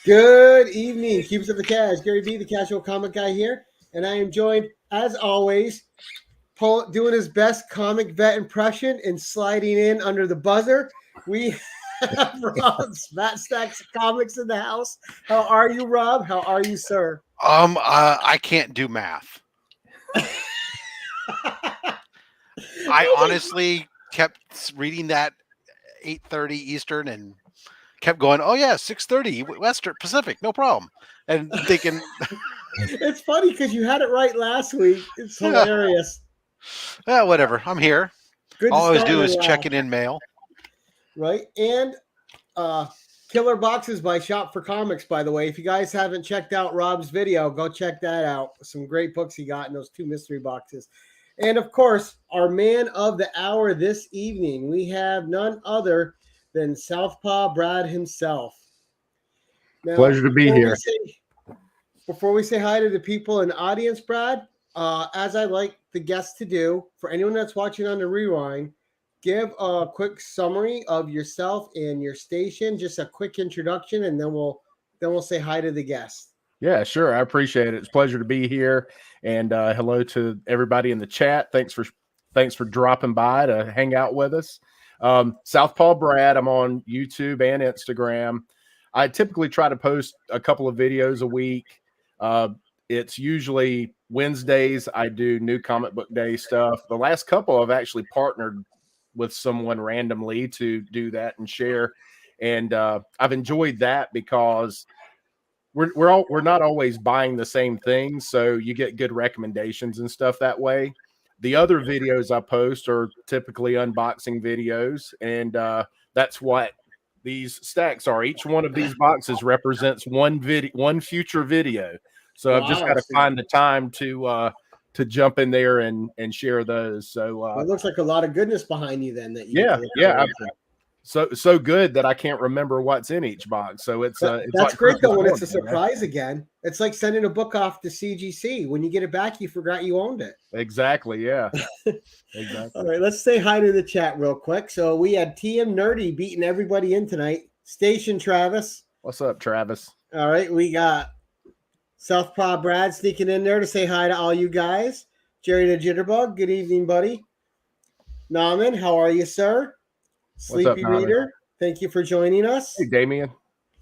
Good evening, Cubes of the Cash. Gary B, the casual comic guy here, and I am joined, as always, Paul doing his best comic vet impression and sliding in under the buzzer. We have Rob Stax Comics in the house. How are you, Rob? How are you, sir? I can't do math. I honestly kept reading that 8:30 Eastern and kept going, oh yeah, 6:30 Western Pacific, no problem. And thinking it's funny because you had it right last week. It's hilarious. Whatever. I'm here. Good. All I always do is checking in mail. Right. And Killer Boxes by Shop for Comics, by the way. If you guys haven't checked out Rob's video, go check that out. Some great books he got in those 2 mystery boxes. And of course, our man of the hour this evening, we have none other than Southpaw Brad himself. Now, pleasure to be here. Before we say hi to the people in the audience, Brad, as I like the guests to do, for anyone that's watching on the rewind, give a quick summary of yourself and your station, just a quick introduction, and then we'll say hi to the guests. Yeah, sure. I appreciate it. It's a pleasure to be here. And hello to everybody in the chat. Thanks for dropping by to hang out with us. Southpaw Brad, I'm on YouTube and Instagram. I typically try to post a couple of videos a week. It's usually Wednesdays. I do new comic book day stuff. The last couple I've actually partnered with someone randomly to do that and share. And I've enjoyed that because we're not always buying the same things, so you get good recommendations and stuff that way. The other videos I post are typically unboxing videos, and that's what these stacks are. Each one of these boxes represents one future video. So I've just got to find the time to jump in there and share those. So it looks like a lot of goodness behind you then. So good that I can't remember what's in each box. So it's that's like great though when it's a surprise again. It's like sending a book off to CGC. When you get it back, you forgot you owned it. Exactly. Yeah. Exactly. All right, let's say hi to the chat real quick. So we had TM Nerdy beating everybody in tonight. Station Travis. What's up, Travis? All right, we got Southpaw Brad sneaking in there to say hi to all you guys. Jerry the Jitterbug, good evening, buddy. Naaman, how are you, sir? Sleepy up, Reader, thank you for joining us. Hey, Damien.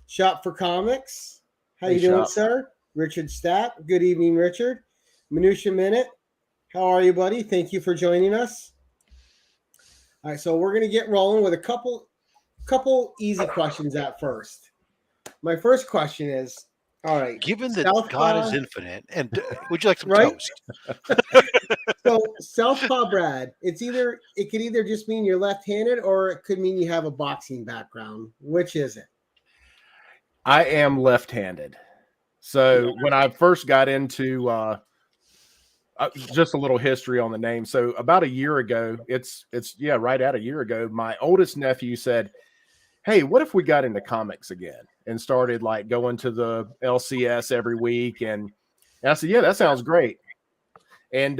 Shop for Comics, how you doing, sir? Richard Stapp, good evening, Richard. Minutia Minute, how are you, buddy? Thank you for joining us. All right, so we're going to get rolling with a couple easy questions at first. My first question is, all right. Given that God is infinite, and would you like some toast? So Southpaw Brad, it could either just mean you're left-handed or it could mean you have a boxing background. Which is it? I am left-handed. So when I first got into just a little history on the name. So about a year ago, it's right at a year ago, my oldest nephew said, hey, what if we got into comics again and started like going to the LCS every week? And I said, yeah, that sounds great. And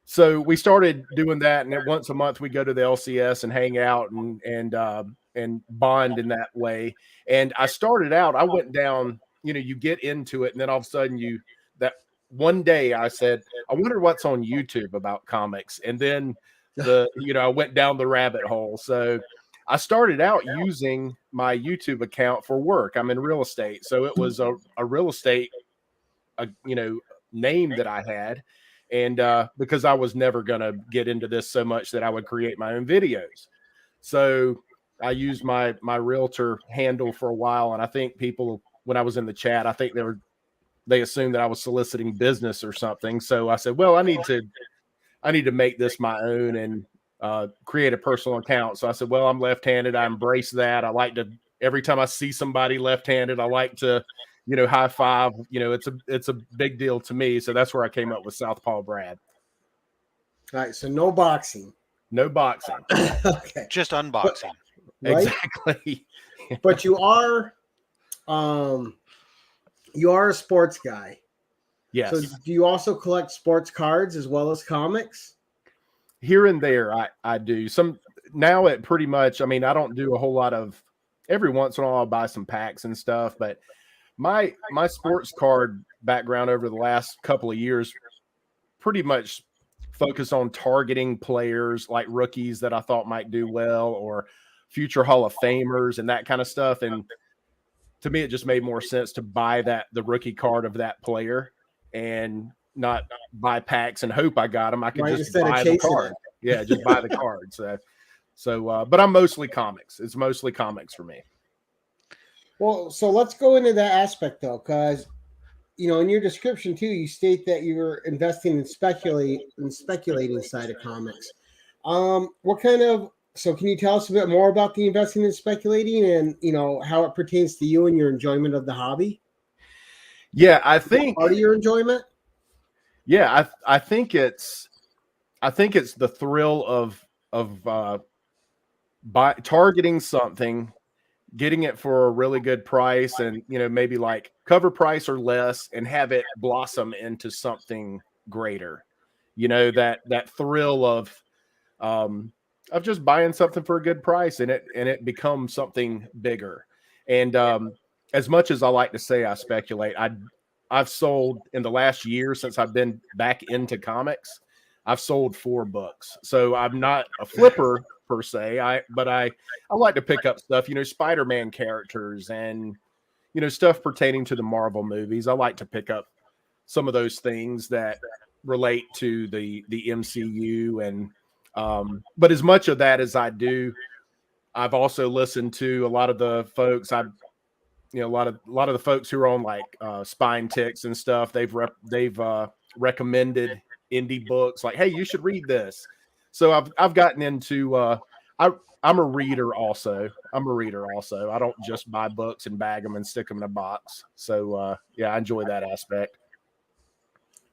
so we started doing that. And then once a month we go to the LCS and hang out and bond in that way. And I started out, I went down, you get into it. And then all of a sudden that one day I said, I wonder what's on YouTube about comics. And then I went down the rabbit hole. So I started out using my YouTube account for work. I'm in real estate. So it was a real estate, name that I had. And because I was never going to get into this so much that I would create my own videos. So I used my realtor handle for a while. And I think people, when I was in the chat, I think they assumed that I was soliciting business or something. So I said, well, I need to make this my own and create a personal account. So I said, well, I'm left-handed. I embrace that. I like to, every time I see somebody left-handed, I like to, high five. It's a big deal to me. So that's where I came up with Southpaw Brad. All right. So no boxing. No boxing. Okay. Just unboxing. Right? Exactly. But you are a sports guy. Yes. So do you also collect sports cards as well as comics? Here and there, I do. Some now it pretty much, I mean, I don't do a whole lot of every once in a while I'll buy some packs and stuff. But my sports card background over the last couple of years pretty much focused on targeting players like rookies that I thought might do well, or future Hall of Famers and that kind of stuff. And to me, it just made more sense to buy the rookie card of that player and not buy packs and hope I got them. I could just buy the card. Yeah, just buy the card. But I'm mostly comics. It's mostly comics for me. Well, so let's go into that aspect though, because in your description too, you state that you're investing in speculating side of comics. So can you tell us a bit more about the investing in speculating and how it pertains to you and your enjoyment of the hobby? Yeah, I think part of your enjoyment. Yeah, I think it's the thrill of targeting something, getting it for a really good price, and maybe like cover price or less, and have it blossom into something greater. That thrill of just buying something for a good price and it becomes something bigger. And as much as I like to say I speculate, I've sold in the last year since I've been back into comics, I've sold 4 books. So I'm not a flipper per se, but I like to pick up stuff, Spider-Man characters and stuff pertaining to the Marvel movies. I like to pick up some of those things that relate to the MCU. And but as much of that as I do, I've also listened to a lot of the folks. A lot of the folks who are on like Spine Ticks and stuff. They've recommended indie books like, hey, you should read this. So I've gotten into. I'm a reader also. I don't just buy books and bag them and stick them in a box. So yeah, I enjoy that aspect.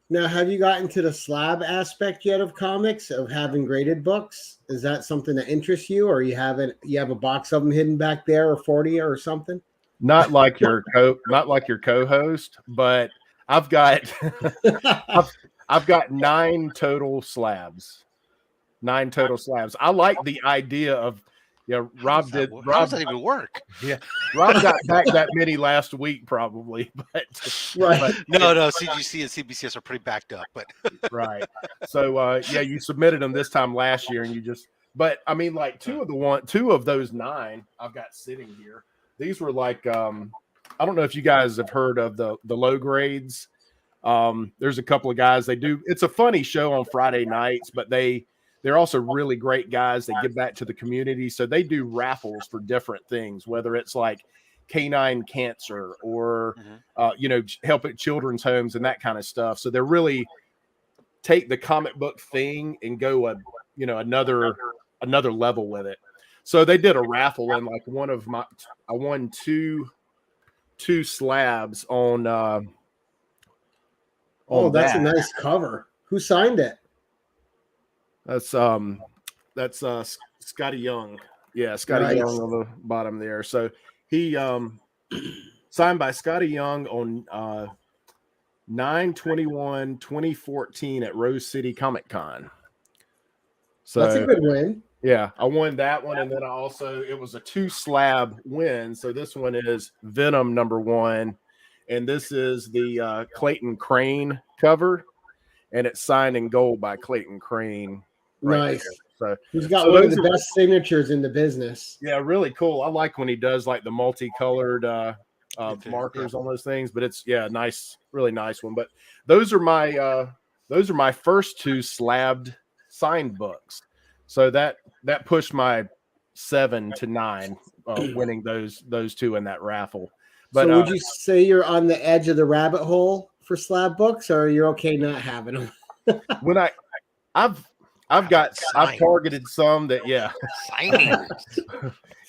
Now, have you gotten to the slab aspect yet of comics, of having graded books? Is that something that interests you, or you have a box of them hidden back there, or 40 or something? Not like your co-host, but I've got I've got 9 total slabs. 9 total slabs. I like the idea of Rob did. How does that even work? Yeah, Rob got back that many last week probably, but right. But, no, CGC and CBCS are pretty backed up, but right. So yeah, you submitted them this time last year, and but I mean, like 2 of those 9 I've got sitting here. These were like I don't know if you guys have heard of the low grades. There's a couple of guys, it's a funny show on Friday nights, but they're also really great guys. They give back to the community. So they do raffles for different things, whether it's like canine cancer or, help at children's homes and that kind of stuff. So they're really take the comic book thing and go another level with it. So they did a raffle, and like I won two slabs on. That's a nice cover. Who signed it? That's Scotty Young. Yeah, Scotty Young on the bottom there. So he signed by Scotty Young on 9/21/2014 at Rose City Comic Con. So that's a good win. Yeah, I won that one, and then it was a 2 slab win. So this one is Venom #1, and this is the Clayton Crane cover, and it's signed in gold by Clayton Crane. Nice. So he's got one of the best signatures in the business. Yeah, really cool. I like when he does like the multicolored markers on those things, but it's nice, really nice one. But those are my first 2 slabbed signed books. So that pushed my 7 to 9 winning those 2 in that raffle. But so would you say you're on the edge of the rabbit hole for slab books, or you're okay not having them? When I've targeted some that signing.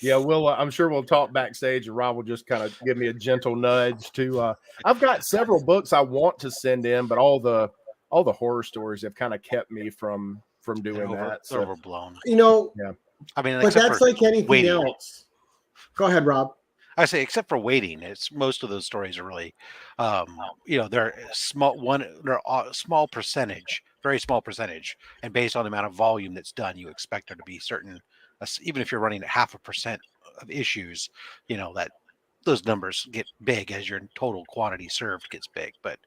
Yeah, I'm sure we'll talk backstage, and Rob will just kind of give me a gentle nudge to. I've got several books I want to send in, but all the horror stories have kind of kept me from doing that. So overblown. Yeah. I mean, but that's like anything waiting. Else. Go ahead, Rob. I say, except for waiting, it's most of those stories are really, they're they're a small percentage, very small percentage, and based on the amount of volume that's done, you expect there to be certain, even if you're running at 0.5% of issues, that those numbers get big as your total quantity served gets big. But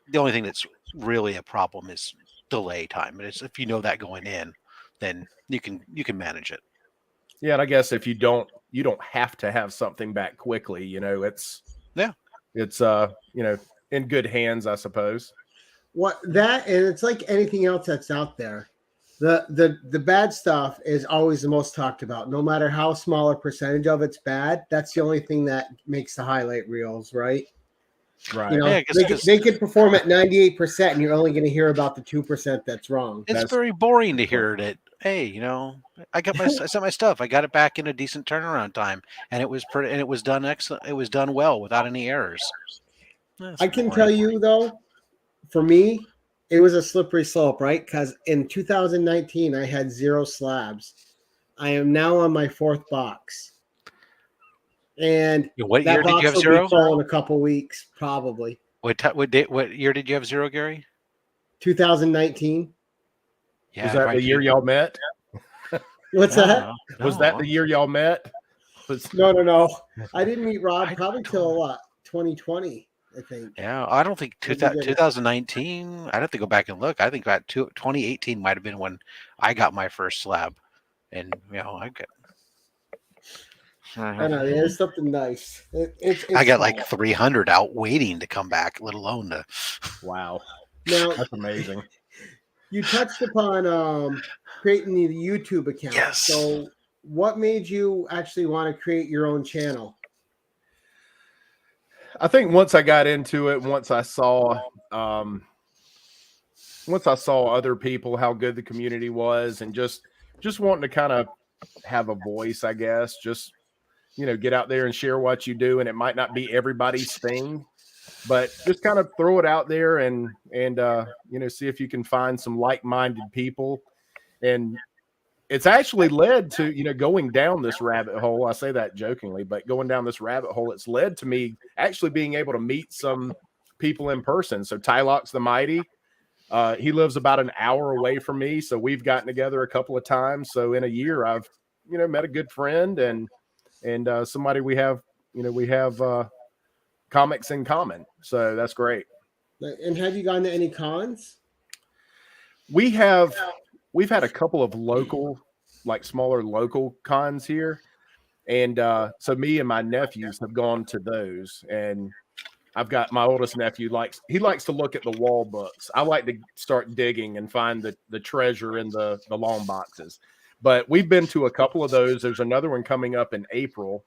the only thing that's really a problem is delay time. And it's, if you know that going in, then you can manage it. Yeah, and I guess if you don't have to have something back quickly. It's in good hands, I suppose. And it's like anything else that's out there. The bad stuff is always the most talked about. No matter how small a percentage of it's bad, that's the only thing that makes the highlight reels, right? Right. They could perform at 98%, and you're only going to hear about the 2% that's wrong. It's very boring to hear that. Hey, I sent my stuff. I got it back in a decent turnaround time, and it was done excellent. It was done well without any errors. I can tell you though, for me, it was a slippery slope, right? Because in 2019, I had 0 slabs. I am now on my 4th box. And what year did you have 0? In a couple weeks, probably. What year did you have 0, Gary? 2019. Yeah, was that the year y'all met? What's that? Was that the year y'all met? No. I didn't meet Rob probably till 2020, I think. Yeah, I don't think 2019. I'd have to go back and look. I think that 2018 might have been when I got my first slab, and I know, there's something nice. I got like 300 out waiting to come back, let alone to. Wow, now that's amazing. You touched upon creating the YouTube account. Yes. So, what made you actually want to create your own channel? I think once I got into it, once I saw other people, how good the community was, and just wanting to kind of have a voice, I guess, just, get out there and share what you do. And it might not be everybody's thing, but just kind of throw it out there and see if you can find some like-minded people. And it's actually led to, going down this rabbit hole. I say that jokingly, but going down this rabbit hole, it's led to me actually being able to meet some people in person. So Tylox the Mighty, he lives about an hour away from me. So we've gotten together a couple of times. So in a year, I've, met a good friend and somebody we have comics in common. So that's great. And have you gone to any cons? We've had a couple of local, like smaller local cons here. And so me and my nephews have gone to those. And I've got my oldest nephew, he likes to look at the wall books. I like to start digging and find the treasure in the long boxes. But we've been to a couple of those. There's another one coming up in April.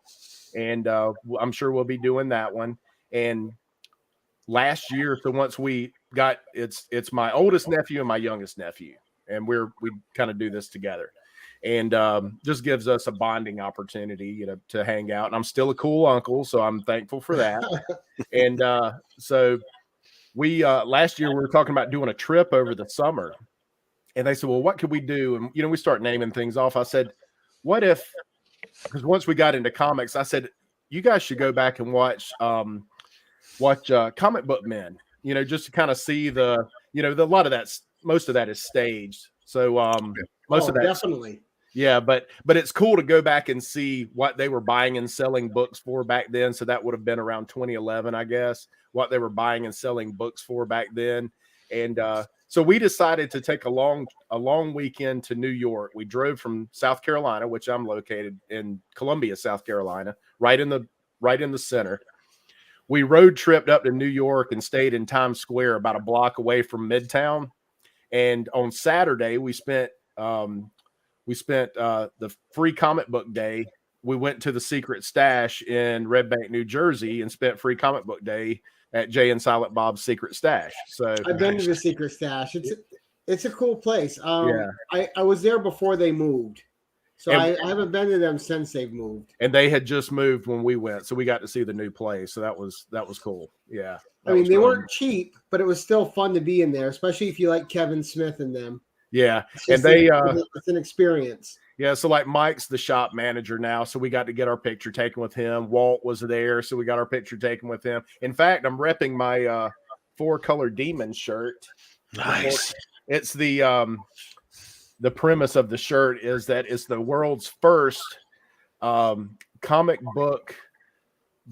And I'm sure we'll be doing that one. And last year, so once we got, it's my oldest nephew and my youngest nephew. And we kind of do this together, and just gives us a bonding opportunity, to hang out. And I'm still a cool uncle, so I'm thankful for that. And so we last year we were talking about doing a trip over the summer, and they said, "Well, what could we do?" And we start naming things off. I said, "What if?" Because once we got into comics, I said, "You guys should go back and watch Comic Book Men. Just to kind of see a lot of that's." Most of that is staged. So most of that definitely. Yeah, but it's cool to go back and see what they were buying and selling books for back then. So that would have been around 2011, I guess, what they were buying and selling books for back then. And so we decided to take a long weekend to New York. We drove from South Carolina, which I'm located in Columbia, South Carolina, right in the center. We road tripped up to New York and stayed in Times Square about a block away from Midtown. And on Saturday, we spent the free comic book day. We went to the Secret Stash in Red Bank, New Jersey, and spent free comic book day at Jay and Silent Bob's Secret Stash. So I've been to the Secret Stash. It's a cool place. I was there before they moved, so I haven't been to them since they've moved. And they had just moved when we went, so we got to see the new place. So that was cool. Yeah. I mean, they weren't cheap, but it was still fun to be in there, especially if you like Kevin Smith and them. Yeah, and it's an experience. Yeah, so like Mike's the shop manager now, so we got to get our picture taken with him. Walt was there, so we got our picture taken with him. In fact, I'm repping my 4-color demon shirt. Nice. It's the premise of the shirt is that it's the world's first comic book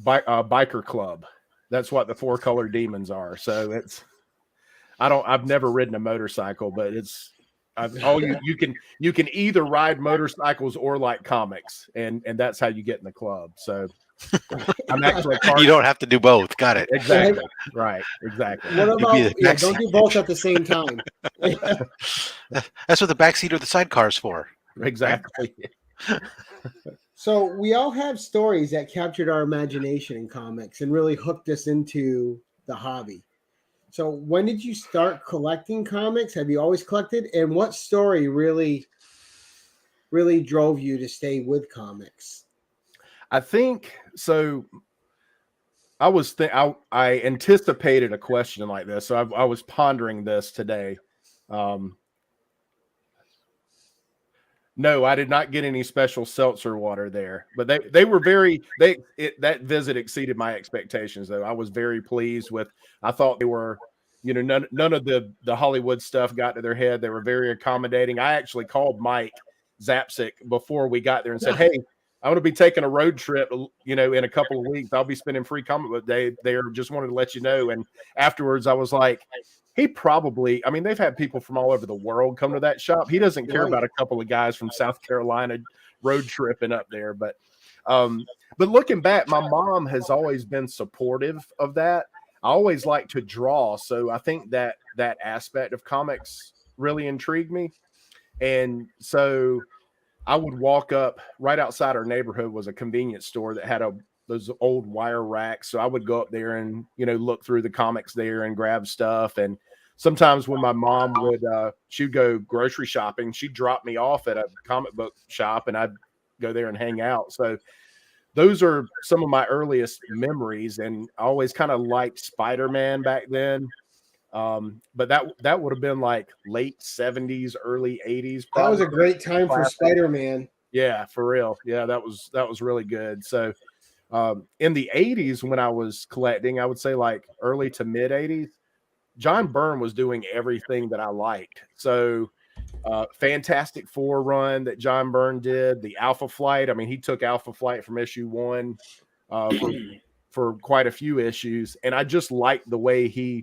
biker club. That's what the 4-color demons are. So it's I've never ridden a motorcycle, but it's you can either ride motorcycles or like comics, and that's how you get in the club. So I'm actually You don't have to do both. Got it. exactly right. Exactly. What about backseat don't do both at the same time? That's what the backseat or the sidecar is for. Exactly. So we all have stories that captured our imagination in comics and really hooked us into the hobby. So when did you start collecting comics? Have you always collected? And what story really drove you to stay with comics? I think so. I anticipated a question like this, so I was pondering this today. No, I did not get any special seltzer water there, but they were that visit exceeded my expectations, though. I was very pleased with. I thought they were, none of the Hollywood stuff got to their head. They were very accommodating. I actually called Mike Zapsik before we got there and said, "Hey, I'm going to be taking a road trip, in a couple of weeks. I'll be spending free comic book day there. Just wanted to let you know." And afterwards, I was like, they've had people from all over the world come to that shop. He doesn't care about a couple of guys from South Carolina road tripping up there. But looking back, my mom has always been supportive of that. I always like to draw. So I think that aspect of comics really intrigued me. And so I would walk up right outside our neighborhood was a convenience store that had those old wire racks. So I would go up there and, look through the comics there and grab stuff. And sometimes when my mom she'd go grocery shopping, she'd drop me off at a comic book shop and I'd go there and hang out. So those are some of my earliest memories. And I always kind of liked Spider-Man back then. But that would have been like late 70s, early 80s. Probably. That was a great time for Spider-Man. Yeah, for real. Yeah, that was really good. So in the 80s, when I was collecting, I would say like early to mid 80s, John Byrne was doing everything that I liked. So Fantastic Four run that John Byrne did, the Alpha Flight. I mean, he took Alpha Flight from issue 1 for quite a few issues. And I just liked the way he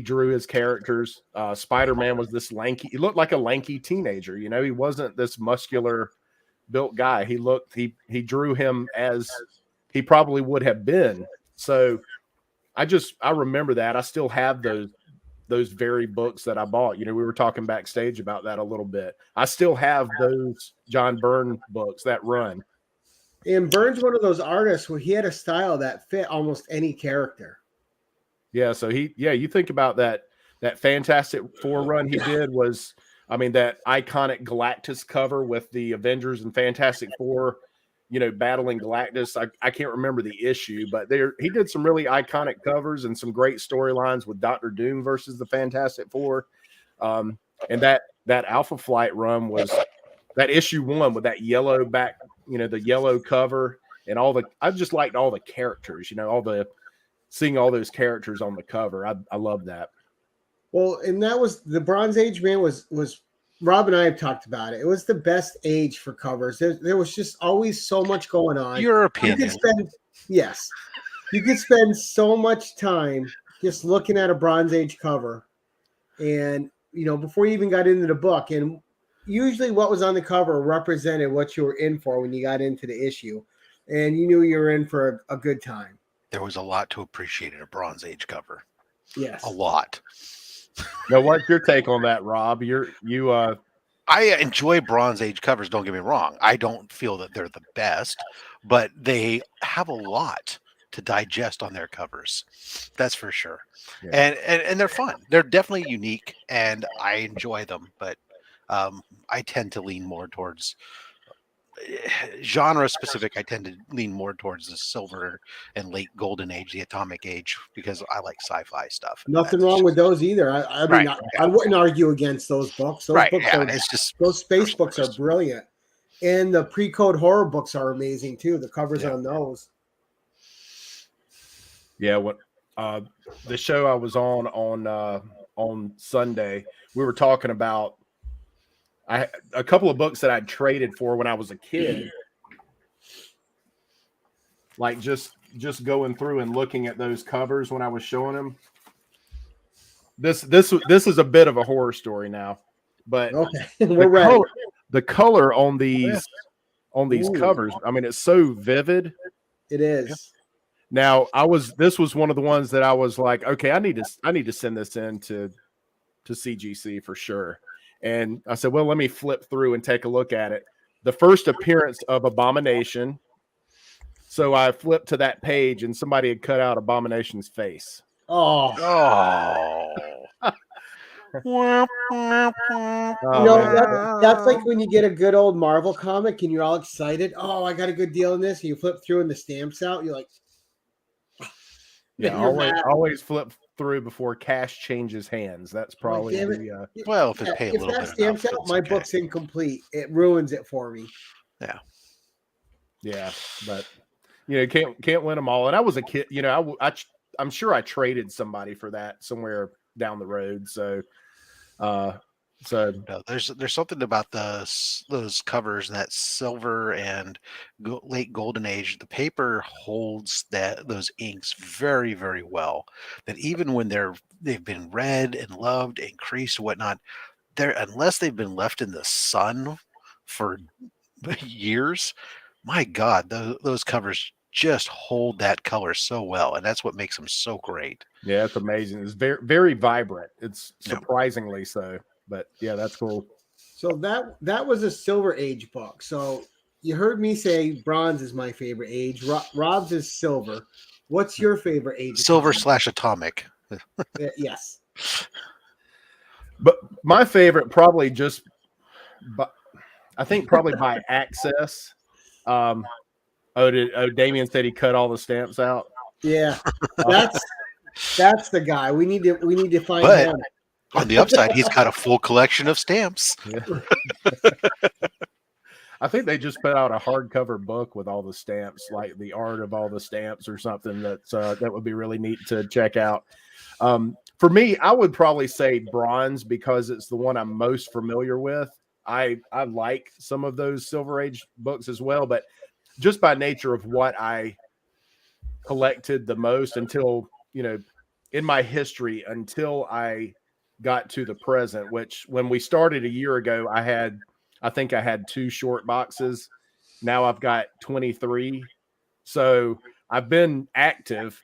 drew his characters. Spider-Man was this lanky, he looked like a lanky teenager. He wasn't this muscular built guy. He drew him as he probably would have been. So I remember that. I still have those very books that I bought. We were talking backstage about that a little bit. I still have those John Byrne books that run. And Byrne's one of those artists where he had a style that fit almost any character. Yeah, so you think about that Fantastic Four run he did was, that iconic Galactus cover with the Avengers and Fantastic Four, battling Galactus. I can't remember the issue, but he did some really iconic covers and some great storylines with Doctor Doom versus the Fantastic Four. And that Alpha Flight run was that issue 1 with that yellow back, the yellow cover and I just liked all the characters, seeing all those characters on the cover. I love that. Well, and that was the Bronze Age, man, was Rob and I have talked about it. It was the best age for covers. There was just always so much going on. Your opinion. You could spend so much time just looking at a Bronze Age cover and, before you even got into the book. And usually what was on the cover represented what you were in for when you got into the issue. And you knew you were in for a good time. There was a lot to appreciate in a Bronze Age cover. Yes. A lot. Now, what's your take on that, Rob? I enjoy Bronze Age covers, don't get me wrong. I don't feel that they're the best, but they have a lot to digest on their covers. That's for sure. Yeah. And they're fun. They're definitely unique and I enjoy them, but I tend to lean more towards genre specific. I tend to lean more towards the silver and late golden age, the atomic age, because I like sci-fi stuff. Nothing wrong with those either. I wouldn't argue against those books. Those space books are brilliant. And the pre-code horror books are amazing too. The covers on those. Yeah, the show I was on Sunday, we were talking about a couple of books that I'd traded for when I was a kid, like just going through and looking at those covers when I was showing them. This is a bit of a horror story now, but okay, we're ready. The color on these Ooh. covers, I mean, it's so vivid. It is. Now, this was one of the ones that I was like, okay, I need to send this in to CGC for sure. And I said, well, let me flip through and take a look at it. The first appearance of Abomination. So I flipped to that page and somebody had cut out Abomination's face. Oh. That's like when you get a good old Marvel comic and you're all excited. Oh, I got a good deal in this. And you flip through and the stamps out. You're like, yeah, always flip through before cash changes hands. That's probably well, if it pay a little that bit stamps out, my book's incomplete. It ruins it for me. Yeah, but can't win them all. And I was a kid, I'm sure I traded somebody for that somewhere down the road. So no, there's something about those covers, that silver and late golden age. The paper holds those inks very, very well. That even when they've been read and loved and creased and whatnot, unless they've been left in the sun for years, my God, those covers just hold that color so well, and that's what makes them so great. Yeah, it's amazing. It's very, very vibrant. It's surprisingly so. But yeah, that's cool. So that was a Silver Age book. So you heard me say bronze is my favorite age. Rob's is silver. What's your favorite age? Silver / atomic. Yes. But my favorite probably I think probably by access. Damien said he cut all the stamps out. Yeah, that's the guy. We need to find him. On the upside, he's got a full collection of stamps. Yeah. I think they just put out a hardcover book with all the stamps, like the art of all the stamps or something. That would be really neat to check out. For me, I would probably say bronze because it's the one I'm most familiar with. I like some of those Silver Age books as well, but just by nature of what I collected the most until, in my history, until I got to the present, which when we started a year ago, I think I had 2 short boxes. Now I've got 23. So I've been active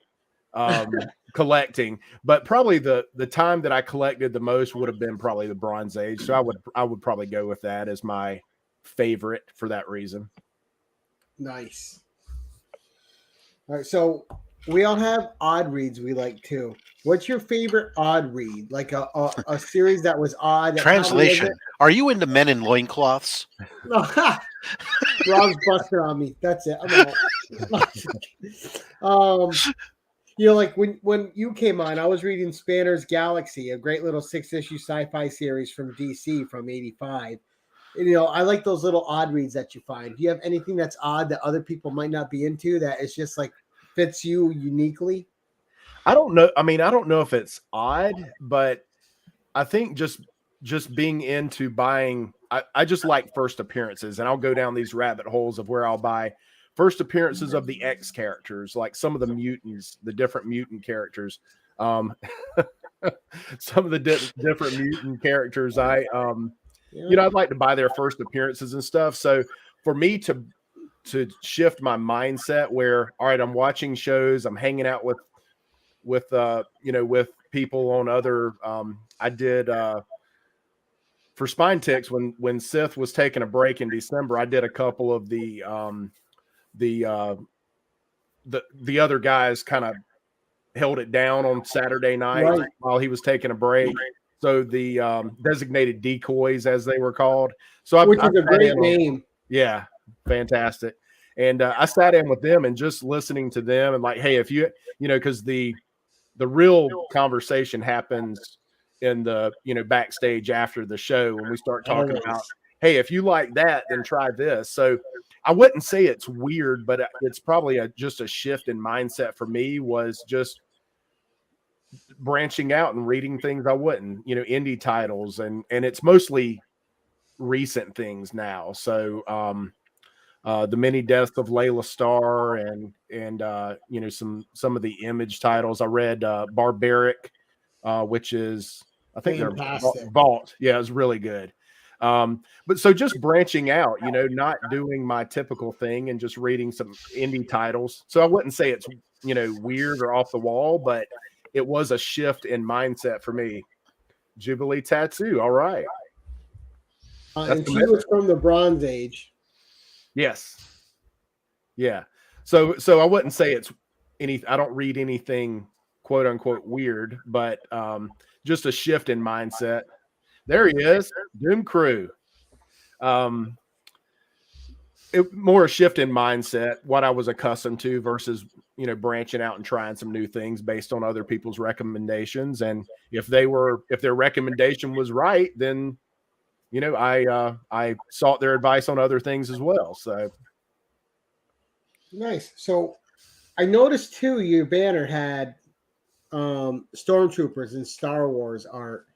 collecting, but probably the time that I collected the most would have been probably the Bronze Age. So I would probably go with that as my favorite for that reason. Nice. All right, so we all have odd reads we like too. What's your favorite odd read? Like a series that was odd. Translation. Are you into men in loincloths? Rob's busted on me. That's it. I'm out. Like when you came on, I was reading Spanner's Galaxy, a great little 6-issue sci-fi series from DC from '85. And, I like those little odd reads that you find. Do you have anything that's odd that other people might not be into that is just like fits you uniquely? I don't know. I mean, I don't know if it's odd, but I think just being into buying, I just like first appearances, and I'll go down these rabbit holes of where I'll buy first appearances of the X characters, like some of the mutants, the different mutant characters. Some of the different mutant characters I'd like to buy their first appearances and stuff. So for me to shift my mindset where, all right, I'm watching shows, I'm hanging out with people on other, I did, for Spine Ticks, when Sith was taking a break in December, I did a couple of the other guys kind of held it down on Saturday night while he was taking a break. So the designated decoys, as they were called. So which is a great name. Yeah, fantastic. And I sat in with them and just listening to them and like, hey, if because the real conversation happens in the backstage after the show when we start talking about, hey, if you like that, then try this. So I wouldn't say it's weird, but it's probably just a shift in mindset for me, was just branching out and reading things I wouldn't, indie titles, and it's mostly recent things now. So The Many Deaths of Layla Starr, and you know, some of the Image titles. I read Barbaric, which is, I think they're Fantastic. Vault. Yeah, it's really good. But so just branching out, you know, not doing my typical thing and just reading some indie titles. So I wouldn't say it's, you know, weird or off the wall, but it was a shift in mindset for me. Jubilee Tattoo. All right. And she was from the Bronze Age. Yes. Yeah. So I wouldn't say it's I don't read anything quote unquote weird, but just a shift in mindset. There he is, Doom Crew. More a shift in mindset, what I was accustomed to versus, you know, branching out and trying some new things based on other people's recommendations. And if their recommendation was right, then, you know, I sought their advice on other things as well. So nice. So I noticed too, your banner had stormtroopers and Star Wars art.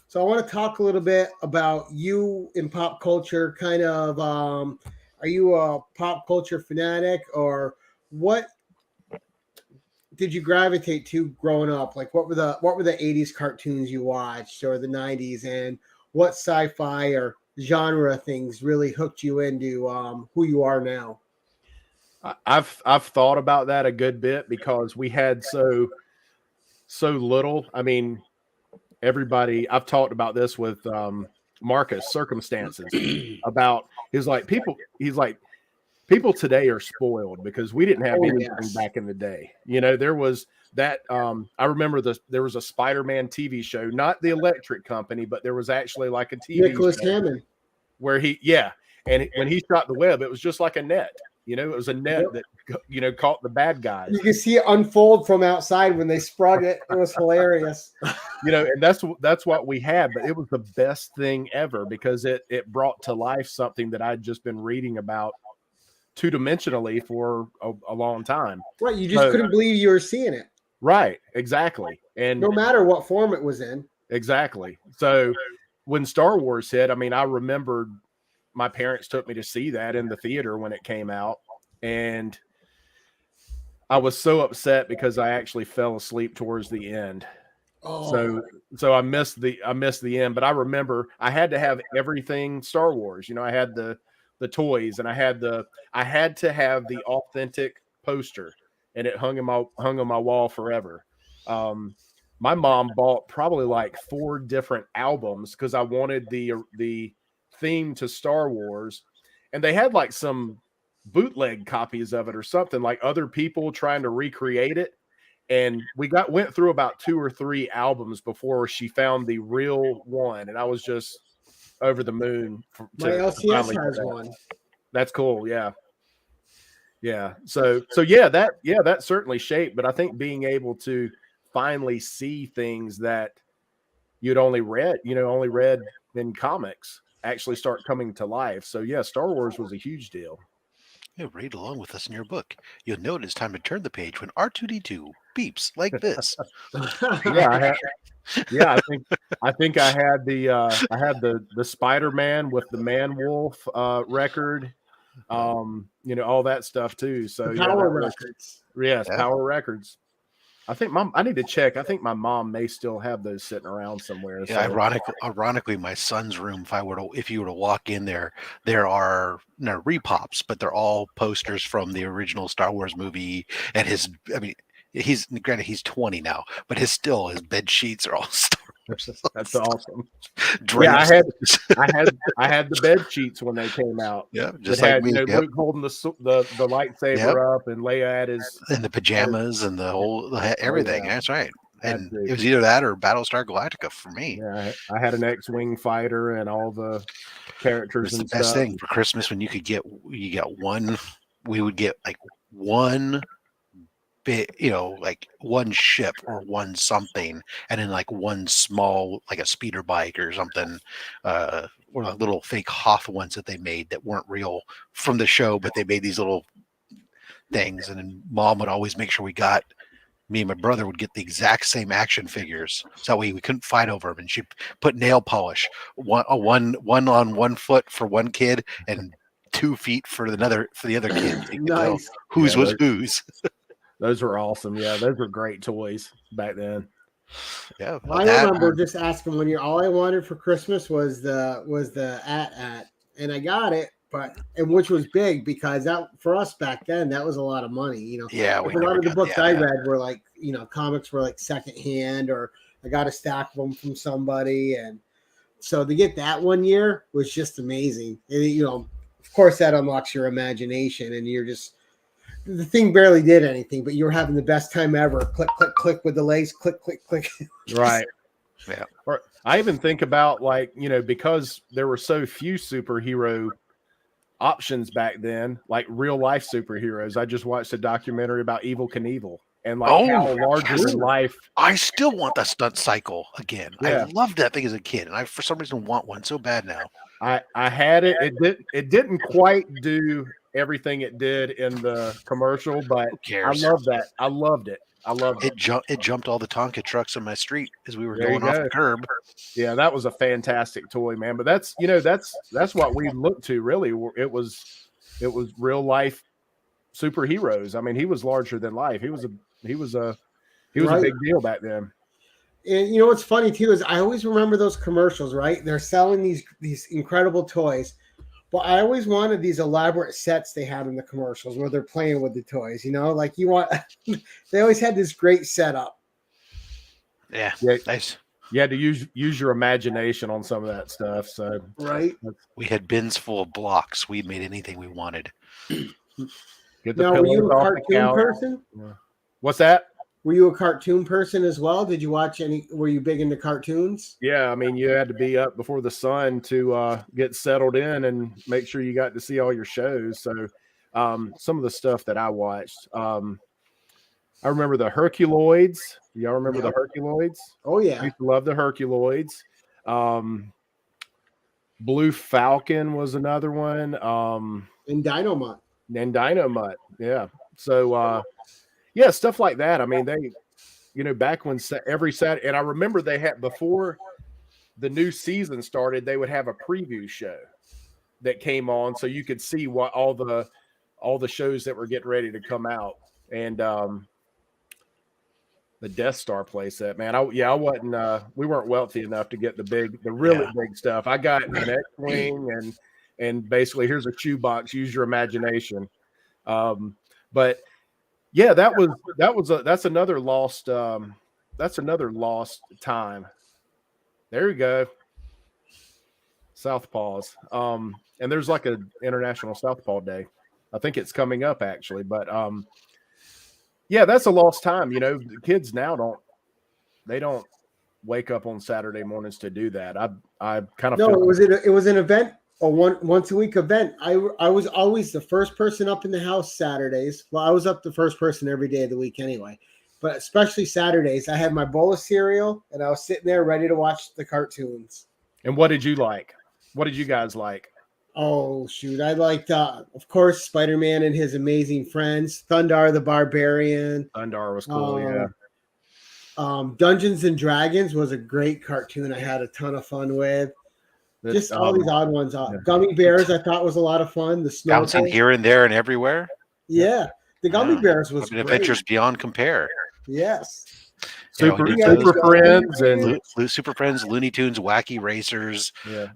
So I want to talk a little bit about you in pop culture. Kind of, are you a pop culture fanatic, or what did you gravitate to growing up? Like, what were the '80s cartoons you watched, or the '90s, and what sci-fi or genre things really hooked you into who you are now? I've thought about that a good bit because we had so little. I mean, everybody, I've talked about this with Marcus, Circumstances, about he's like people today are spoiled because we didn't have anything back in the day. You know, there was that I remember there was a Spider-Man TV show, not the Electric Company, but there was actually like a TV Nicholas show Hammond, where and when he shot the web, it was just like a net. You know, it was a net that, you know, caught the bad guys. You can see it unfold from outside when they sprung it. It was hilarious. You know, and that's what we had, but it was the best thing ever because it brought to life something that I'd just been reading about two-dimensionally for a long time. Right, you just couldn't believe you were seeing it. Right, exactly. And no matter what form it was in. Exactly. So when Star Wars hit, I mean, I remembered my parents took me to see that in the theater when it came out, and I was so upset because I actually fell asleep towards the end. Oh. So I missed the end, but I remember I had to have everything Star Wars. You know, I had the toys, and I had to have the authentic poster, and it hung on my wall forever. My mom bought probably like 4 different albums because I wanted the theme to Star Wars, and they had like some bootleg copies of it or something, like other people trying to recreate it. And we went through about 2 or 3 albums before she found the real one, and I was just over the moon. My LCS has one. That's cool. Yeah. So that certainly shaped. But I think being able to finally see things that you'd only read in comics actually start coming to life. So yeah, Star Wars was a huge deal. Yeah, read along with us in your book. You'll know it is time to turn the page when R2D2 beeps like this. I think I had the Spider-Man with the Man-Wolf record, you know, all that stuff too. So Power Records. Yes, yeah. Power Records. I think I need to check. I think my mom may still have those sitting around somewhere. Yeah, so. Ironically, my son's room, if you were to walk in there are no repops, but they're all posters from the original Star Wars movie. And he's 20 now, but his bed sheets are all Star Wars. That's awesome. Yeah, I had the bed sheets when they came out. Yeah, just like me. Luke holding the lightsaber up, and Leia had and the pajamas and the whole everything. Yeah. That's right. And it was either that or Battlestar Galactica for me. Yeah, I had an X-wing fighter and all the characters. It was the best thing for Christmas when you get one. We would get like one bit, you know, like one ship or one something, and then like one small, like a speeder bike or something, or like little fake Hoth ones that they made that weren't real from the show, but they made these little things. And then Mom would always make sure me and my brother would get the exact same action figures, so that way we couldn't fight over them. And she put nail polish one on one foot for one kid and 2 feet for the other kid. You could tell Nice. whose Yeah, was whose. Those were awesome. Yeah, those were great toys back then. Yeah, I remember just asking one year, all I wanted for Christmas was the at, and I got it, and which was big because that for us back then that was a lot of money. Yeah, like a lot of the books I read were like comics were like secondhand, or I got a stack of them from somebody, and so to get that one year was just amazing. And of course, that unlocks your imagination, and the thing barely did anything, but you were having the best time ever. Click, click, click with the lace. Click, click, click. Right. Yeah. Or I even think about because there were so few superhero options back then, like real life superheroes. I just watched a documentary about Evil Knievel and how larger than life. I still want that stunt cycle again. Yeah. I loved that thing as a kid, and I for some reason want one so bad now. I had it. It didn't quite do everything it did in the commercial, but I love that. I loved it. It jumped all the Tonka trucks on my street as we were There going you off go. the curb. Yeah, that was a fantastic toy, man. But that's what we looked to, really. It was real life superheroes. I mean, he was larger than life. He was a big deal back then. And what's funny too is I always remember those commercials, right? They're selling these incredible toys, but I always wanted these elaborate sets they had in the commercials where they're playing with the toys. Like they always had this great setup. Yeah, nice. You had to use your imagination on some of that stuff. So right, we had bins full of blocks. We made anything we wanted. Now, were you a cartoon person? Yeah. What's that? Were you a cartoon person as well? Did you watch any? Were you big into cartoons? Yeah, I mean, you had to be up before the sun to get settled in and make sure you got to see all your shows. So, some of the stuff that I watched, I remember the Herculoids. Y'all remember the Herculoids? Oh yeah, I used to love the Herculoids. Blue Falcon was another one. And Dynamite. Yeah. So, yeah, stuff like that. I mean, they, back when every Saturday, and I remember they had, before the new season started, they would have a preview show that came on so you could see what all the shows that were getting ready to come out. And the Death Star playset, man. I wasn't, we weren't wealthy enough to get the really big stuff. I got an X-Wing and basically here's a shoebox, use your imagination. But yeah, that's another lost time. There you go. Southpaws. And there's like an International Southpaw Day. I think it's coming up actually, but yeah, that's a lost time. The kids now don't wake up on Saturday mornings to do that. I kind of it was an event. A once a week event. I was always the first person up in the house Saturdays. Well, I was up the first person every day of the week anyway, but especially Saturdays. I had my bowl of cereal and I was sitting there ready to watch the cartoons. And what did you like? What did you guys like? Oh shoot, I liked of course Spider-Man and his amazing friends. Thundar the Barbarian. Thundar was cool, yeah. Dungeons and Dragons was a great cartoon. I had a ton of fun with. Just all these odd ones. Gummy Bears, I thought was a lot of fun. The snow bouncing here and there and everywhere. Yeah, the Gummy Bears was great. Adventures beyond compare. Yes. Super Friends and Super Friends, Looney Tunes, Wacky Racers. Yeah.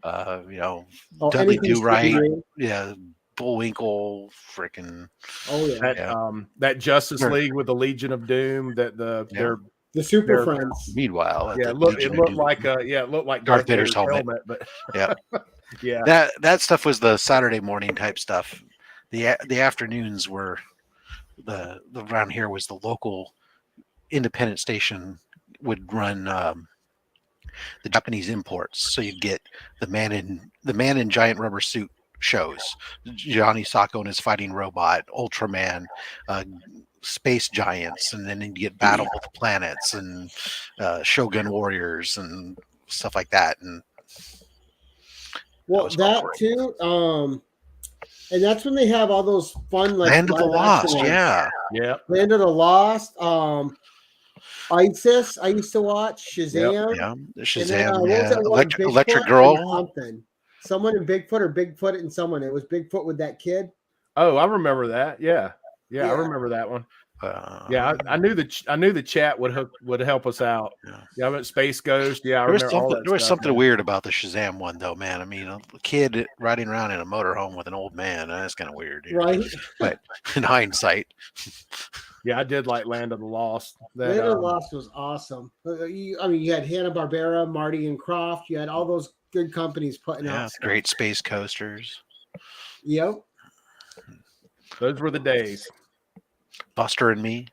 Dudley Do Right. Yeah. Bullwinkle, freaking. Oh yeah. That Justice League with the Legion of Doom. The Super Friends. Meanwhile, it looked like Darth Vader's helmet. But yeah, yeah. That stuff was the Saturday morning type stuff. The afternoons were the around here was the local independent station would run the Japanese imports. So you'd get the man in giant rubber suit shows, Johnny Sacco and his fighting robot, Ultraman, Space Giants, and then you get Battle of the Planets and Shogun Warriors and stuff like that. And that too. And that's when they have all those fun Land of the Lost, yeah. Land of the Lost. ISIS, I used to watch Shazam. Shazam. Electric Girl. Something. Someone in Bigfoot or Bigfoot and someone. It was Bigfoot with that kid. Oh, I remember that. Yeah. I Yeah. remember that one. I knew the chat would help us out. Yeah, but Space Ghost. Yeah, I remember all that. There was stuff, something man. weird about the Shazam one, though, man. I mean, a kid riding around in a motorhome with an old man. That's kind of weird, Right? But in hindsight, yeah, I did like Land of the Lost. Land of the Lost was awesome. You had Hanna-Barbera, Marty and Croft. You had all those good companies putting out stuff. great space coasters. Yep. Those were the days. Buster and Me.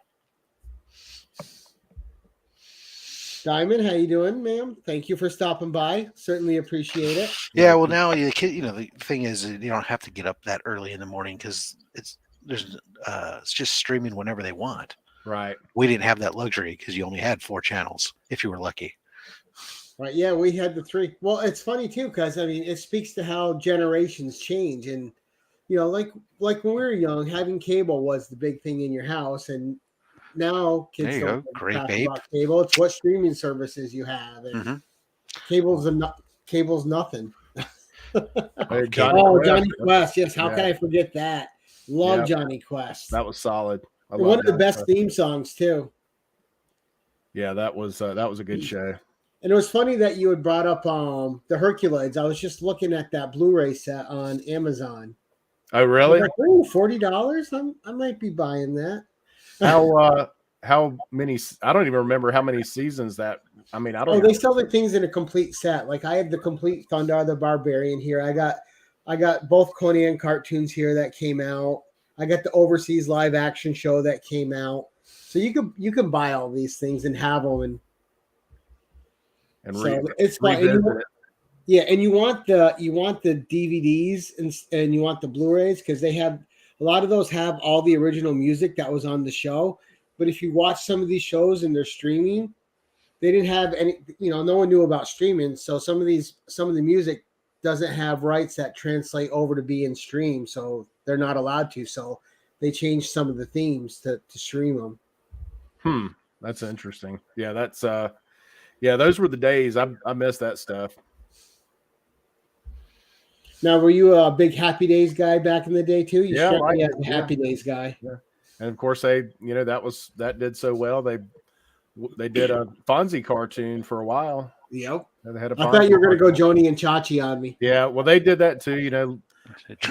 Diamond, how you doing, ma'am? Thank you for stopping by. Certainly appreciate it. Yeah, well, now the kid, the thing is, you don't have to get up that early in the morning because it's just streaming whenever they want. Right. We didn't have that luxury because you only had 4 channels if you were lucky. Right. Yeah, we had the 3. Well, it's funny too because it speaks to how generations change, and like when we were young, having cable was the big thing in your house, and now kids don't talk about cable. It's what streaming services you have, and cable's nothing. Johnny Quest. Yes, how can I forget that? Love Johnny Quest. That was solid. One of the best theme songs too. Yeah, that was a good show. And it was funny that you had brought up the Herculoids. I was just looking at that Blu-ray set on Amazon. Oh, really? Like, $40? I might be buying that. How many? I don't even remember how many seasons that. I don't. Oh, they sell the things in a complete set. Like I have the complete Thundar the Barbarian here. I got both Conan cartoons here that came out. I got the overseas live action show that came out. So you can buy all these things and have them and so it's fine. And you want the DVDs and you want the Blu-rays because they have a lot of those have all the original music that was on the show. But if you watch some of these shows and they're streaming, they didn't have any. No one knew about streaming, so some of the music doesn't have rights that translate over to be in stream, so they're not allowed to. So they changed some of the themes to stream them. That's interesting. Yeah, that's those were the days. I miss that stuff. Now, were you a big Happy Days guy back in the day too? You struck me as a Happy Days guy. Yeah. And of course that did so well. They did a Fonzie cartoon for a while. Yep. They had I thought you were going to go Joni and Chachi on me. Yeah, well, they did that too. Yeah,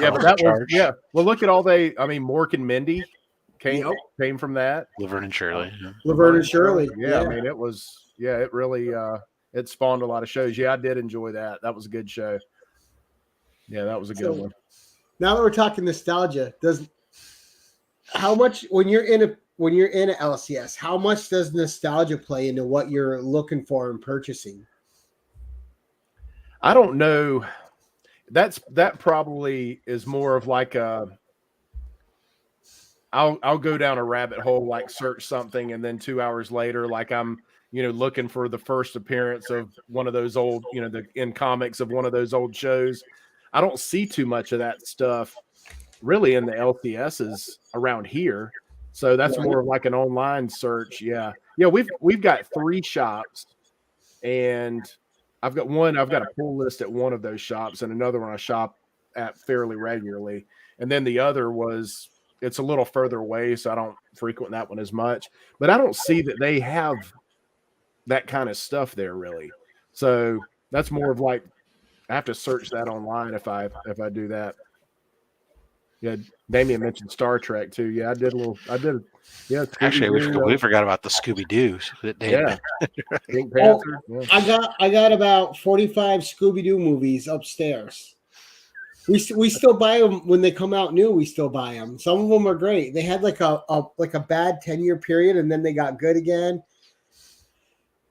but that was Well, look at all Mork and Mindy came from that. Laverne and Shirley. Laverne and Shirley. Yeah, it was. Yeah, it really it spawned a lot of shows. Yeah, I did enjoy that. That was a good show. Yeah, that was a good one. Now that we're talking nostalgia, how much when you're in a LCS, how much does nostalgia play into what you're looking for and purchasing? I don't know. That probably is more of like I'll go down a rabbit hole, like search something, and then 2 hours later, like I'm looking for the first appearance of one of those old, in comics of one of those old shows. I don't see too much of that stuff really in the LCSs around here. So that's more of like an online search. Yeah. Yeah. We've got 3 shops, and I've got a pull list at one of those shops and another one I shop at fairly regularly. And then the other it's a little further away, so I don't frequent that one as much, but I don't see that they have that kind of stuff there really. So that's more of like, I have to search that online if I do that. Yeah, Damien mentioned Star Trek too. Yeah, I did. Yeah, actually, we forgot about the Scooby Doo. Yeah, Pink Panther. Yeah. I got about 45 Scooby Doo movies upstairs. We still buy them when they come out new. We still buy them. Some of them are great. They had like a bad 10-year period, and then they got good again.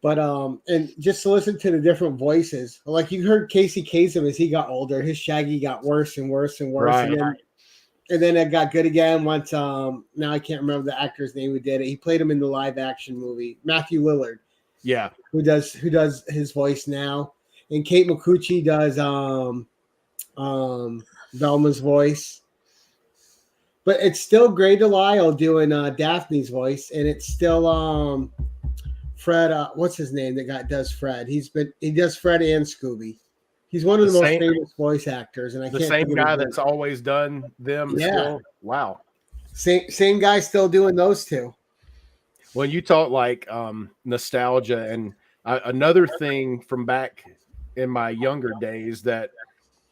But and just to listen to the different voices, like you heard Casey Kasem as he got older, his Shaggy got worse and worse and worse, right. and then it got good again once. Now I can't remember the actor's name who did it. He played him in the live action movie, Matthew Lillard. Yeah, who does his voice now, and Kate Micucci does Velma's voice. But it's still Gray Delisle doing Daphne's voice, and it's still Fred, what's his name does Fred? He does Fred and Scooby. He's one of the most same- famous voice actors, and I The can't same think of guy his name. that's always done them. Yeah. Still, wow. Same guy still doing those two. When you talk like nostalgia, and another thing from back in my younger days that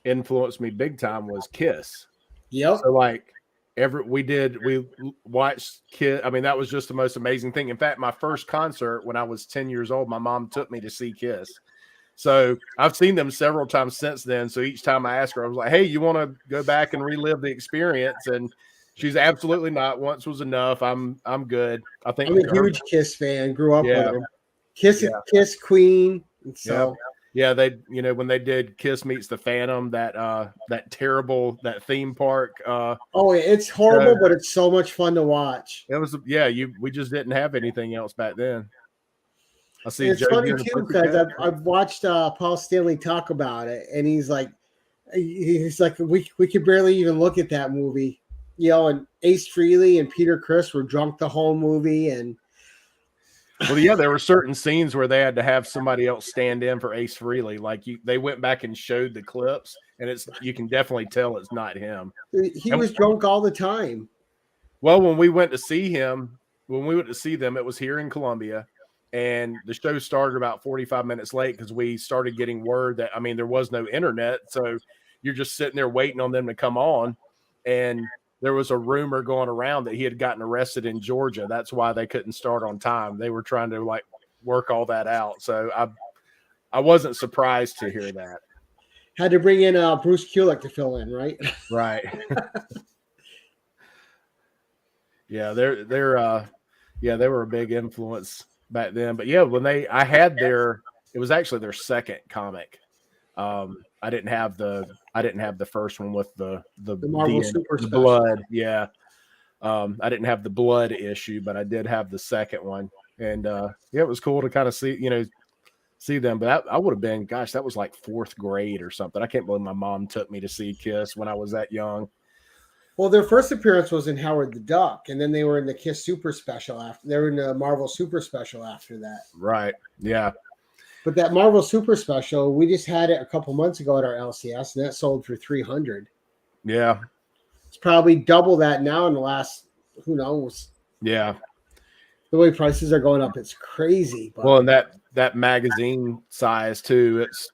influenced me big time was Kiss. Yep. So like we watched Kiss. I mean, that was just the most amazing thing. In fact, my first concert when I was 10 years old, my mom took me to see Kiss. So I've seen them several times since then. So each time I ask her, I was like, "Hey, you want to go back and relive the experience?" And she's absolutely not. Once was enough. I'm good. I think I'm a huge Kiss fan. Grew up Yeah. with them. Kiss, Yeah. Kiss Queen. And so Yeah, they when they did Kiss Meets the Phantom, that terrible that theme park. oh, it's horrible, but it's so much fun to watch. It was we just didn't have anything else back then. I see. It's Joe funny doing a too Pussycat. because I've watched Paul Stanley talk about it, and he's like we could barely even look at that movie, and Ace Frehley and Peter Criss were drunk the whole movie, and Well, yeah, there were certain scenes where they had to have somebody else stand in for Ace Frehley. Like they went back and showed the clips, and you can definitely tell it's not him. he was drunk all the time. Well, when we went to see them, it was here in Columbia, and the show started about 45 minutes late because we started getting word that, there was no internet. So you're just sitting there waiting on them to come on. And there was a rumor going around that he had gotten arrested in Georgia. That's why they couldn't start on time. They were trying to work all that out. So I wasn't surprised to hear that. Had to bring in Bruce Kulick to fill in, right? Right. Yeah, they were a big influence back then. But yeah, it was actually their second comic. I didn't have the first one with the Marvel Super the Special. blood. Yeah. I didn't have the blood issue, but I did have the second one. And it was cool to kind of see them. But I would have been, gosh, that was like 4th grade or something. I can't believe my mom took me to see Kiss when I was that young. Well, their first appearance was in Howard the Duck, and then they were in the Kiss Super Special after. They were in the Marvel Super Special after that. Right. Yeah. But that Marvel Super Special, we just had it a couple months ago at our LCS, and that sold for $300. Yeah. It's probably double that now in the last, who knows? Yeah. The way prices are going up, it's crazy. But Well, and that magazine size too, it's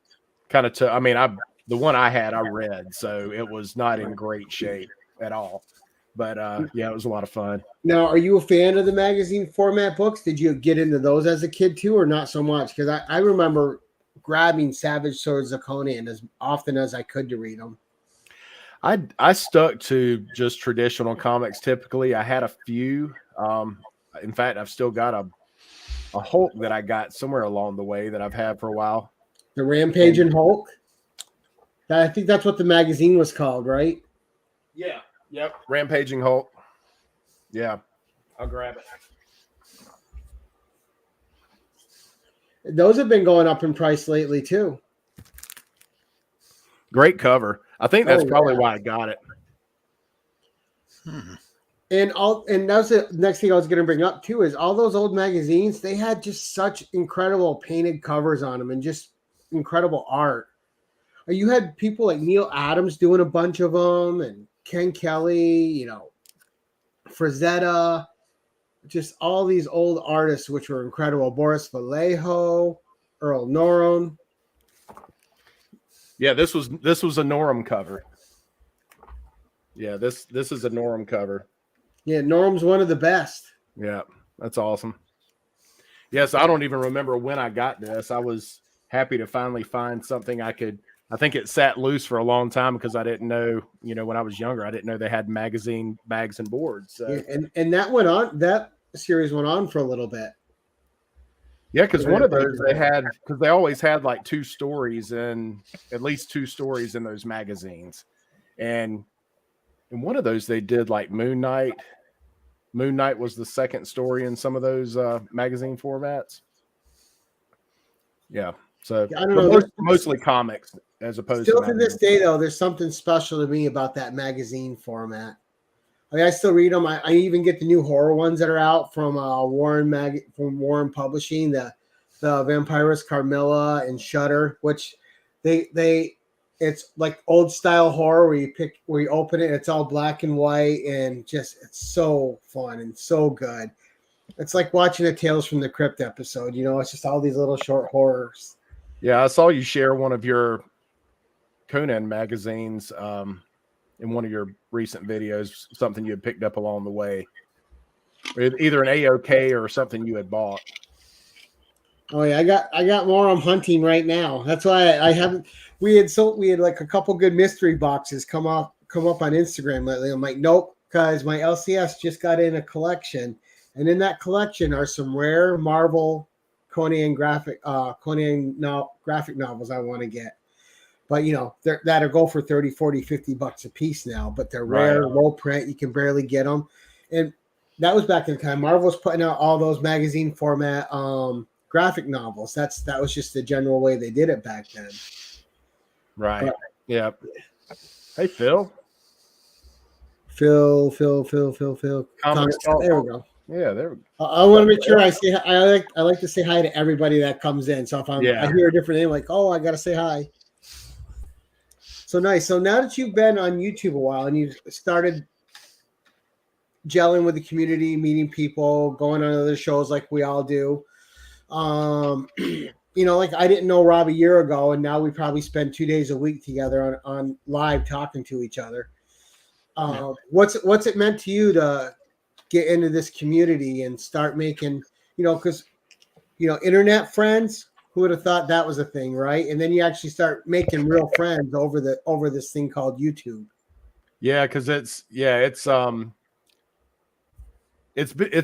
kind of the one I had, I read, so it was not in great shape at all. But it was a lot of fun. now, are you a fan of the magazine format books? Did you get into those as a kid too, or not so much? Because I remember grabbing Savage Swords of Conan as often as I could to read them. I stuck to just traditional comics. Typically, I had a few. In fact, I've still got a Hulk that I got somewhere along the way that I've had for a while. The Rampage and Hulk. I think that's what the magazine was called, right? Yeah. Yep. Rampaging Hulk. Yeah. I'll grab it. Those have been going up in price lately too. Great cover. I think that's probably why I got it. And that's the next thing I was going to bring up too, is all those old magazines, they had just such incredible painted covers on them and just incredible art. You had people like Neil Adams doing a bunch of them, and Ken Kelly, Frazetta, just all these old artists, which were incredible. Boris Vallejo, Earl Norem. Yeah, this was a Norem cover. Yeah, this is a Norem cover. Yeah, Norm's one of the best. Yeah, that's awesome. Yes, I don't even remember when I got this. I was happy to finally find something I think it sat loose for a long time because I didn't know, when I was younger, I didn't know they had magazine bags and boards. So. Yeah, and that series went on for a little bit. Yeah, because one of those because they always had like at least two stories in those magazines. And in one of those, they did like Moon Knight. Moon Knight was the second story in some of those magazine formats. Yeah. So I don't know. Mostly comics as opposed still to this day, though, there's something special to me about that magazine format. I mean, I still read them. I even get the new horror ones that are out from Warren Publishing, the Vampirus Carmilla and Shudder, which it's like old style horror where you open it, it's all black and white, and just it's so fun and so good. It's like watching a Tales from the Crypt episode. It's just all these little short horrors. Yeah, I saw you share one of your Conan magazines in one of your recent videos, something you had picked up along the way. Either an AOK or something you had bought. Oh yeah, I got more. I'm hunting right now. That's why I haven't. We had like a couple good mystery boxes come up on Instagram lately. I'm like, nope, because my LCS just got in a collection, and in that collection are some rare Marvel Conan graphic novels I want to get. But that'll go for 30, 40, 50 bucks a piece now. But they're rare, low print. You can barely get them, and that was back in the time. Marvel was putting out all those magazine format graphic novels. That was just the general way they did it back then. Right. But, yeah. Hey, Phil. Phil. Comments. There we go. Yeah, there we go. I want to make sure I say I like to say hi to everybody that comes in. So if I hear a different name, like, oh, I gotta say hi. So nice. So now that you've been on YouTube a while and you've started gelling with the community, meeting people, going on other shows like we all do. Like I didn't know Rob a year ago, and now we probably spend 2 days a week together on live talking to each other. What's it meant to you to get into this community and start making, because internet friends? Who would have thought that was a thing, right? And then you actually start making real friends over this thing called YouTube. Yeah, because it's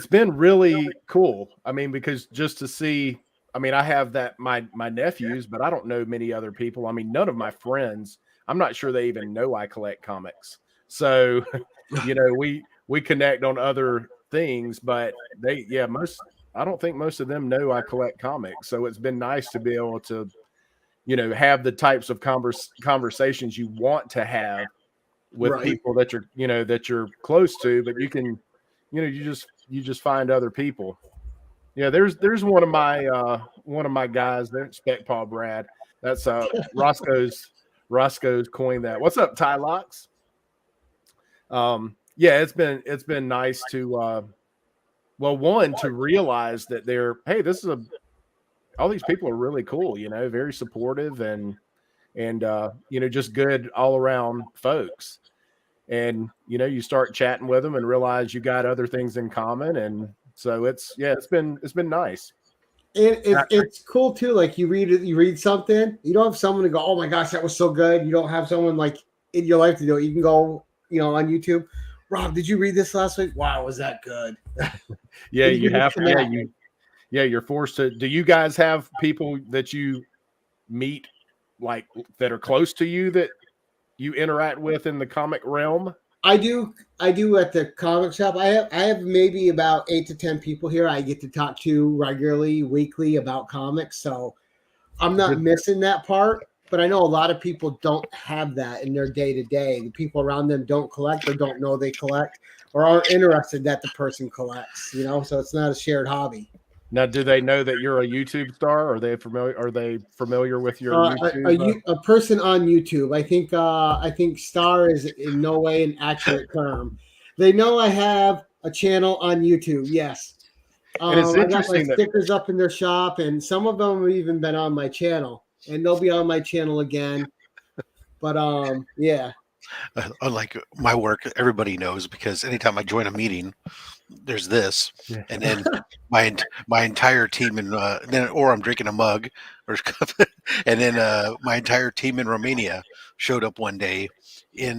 been really cool. I mean, because just to see, I mean, I have that my nephews, but I don't know many other people. I mean, none of my friends, I'm not sure they even know I collect comics. So, we connect on other things, but I don't think most of them know I collect comics. So it's been nice to be able to, have the types of conversations you want to have with people that you're close to, but you can, you just find other people. Yeah, there's one of my guys there, Southpaw Brad. That's Roscoe's coined that. What's up, Ty Locks? Yeah, it's been nice to to realize that all these people are really cool, very supportive and just good all around folks. And you start chatting with them and realize you got other things in common, and so it's been nice. It's cool too. Like you read something, you don't have someone to go, oh my gosh, that was so good. You don't have someone like in your life to do it. You can go, on YouTube. Rob, did you read this last week? Wow, was that good? Yeah, you have to. Yeah, you're forced to. Do you guys have people that you meet like that are close to you that you interact with in the comic realm? I do at the comic shop. I have maybe about 8 to 10 people here I get to talk to regularly, weekly about comics. So I'm not missing that part. But I know a lot of people don't have that in their day to day. The people around them don't collect or don't know they collect or aren't interested that the person collects. So it's not a shared hobby. Now, do they know that you're a YouTube star? Are they familiar with your YouTube? A person on YouTube. I think star is in no way an accurate term. They know I have a channel on YouTube. Yes. And it's interesting I got my stickers up in their shop, and some of them have even been on my channel, and they'll be on my channel again. But yeah. Unlike my work, everybody knows because anytime I join a meeting, there's this, and then my entire team or I'm drinking a mug, and then my entire team in Romania showed up one day in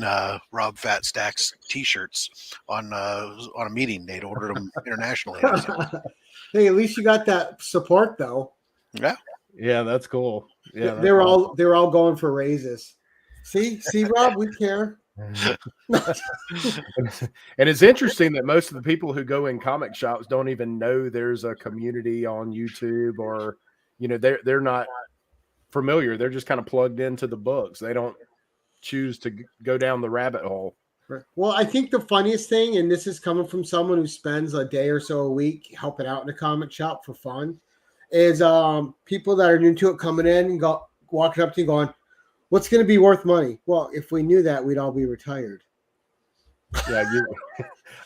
Rob Fat Stax T-shirts on a meeting. They'd ordered them internationally. Hey, at least you got that support though. Yeah, that's cool. Yeah, they're all going for raises. See, Rob, we care. And it's interesting that most of the people who go in comic shops don't even know there's a community on YouTube, or they're not familiar. They're just kind of plugged into the books. They don't choose to go down the rabbit hole. Well, I think the funniest thing, and this is coming from someone who spends a day or so a week helping out in a comic shop for fun, is people that are new to it coming in and walking up to you going, What's going to be worth money? Well, if we knew that, we'd all be retired. Yeah,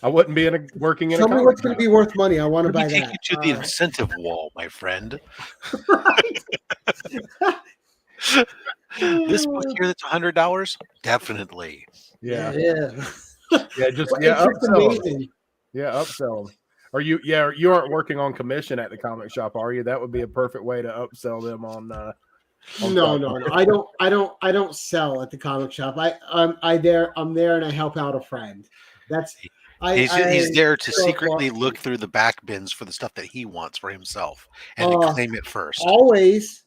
I wouldn't be working in a Tell me comic what's going shop. to be worth money. I want to buy Let me that. take you to the incentive wall, my friend. This book here that's $100, definitely. Yeah, yeah. yeah, just Well, yeah, it's just upsell 'em. amazing. Yeah, upsell them. Are you? Yeah, you aren't working on commission at the comic shop, are you? That would be a perfect way to upsell them on. No. I don't sell at the comic shop. I'm there and I help out a friend. That's He's there to so secretly far- look through the back bins for the stuff that he wants for himself and to claim it first. Always.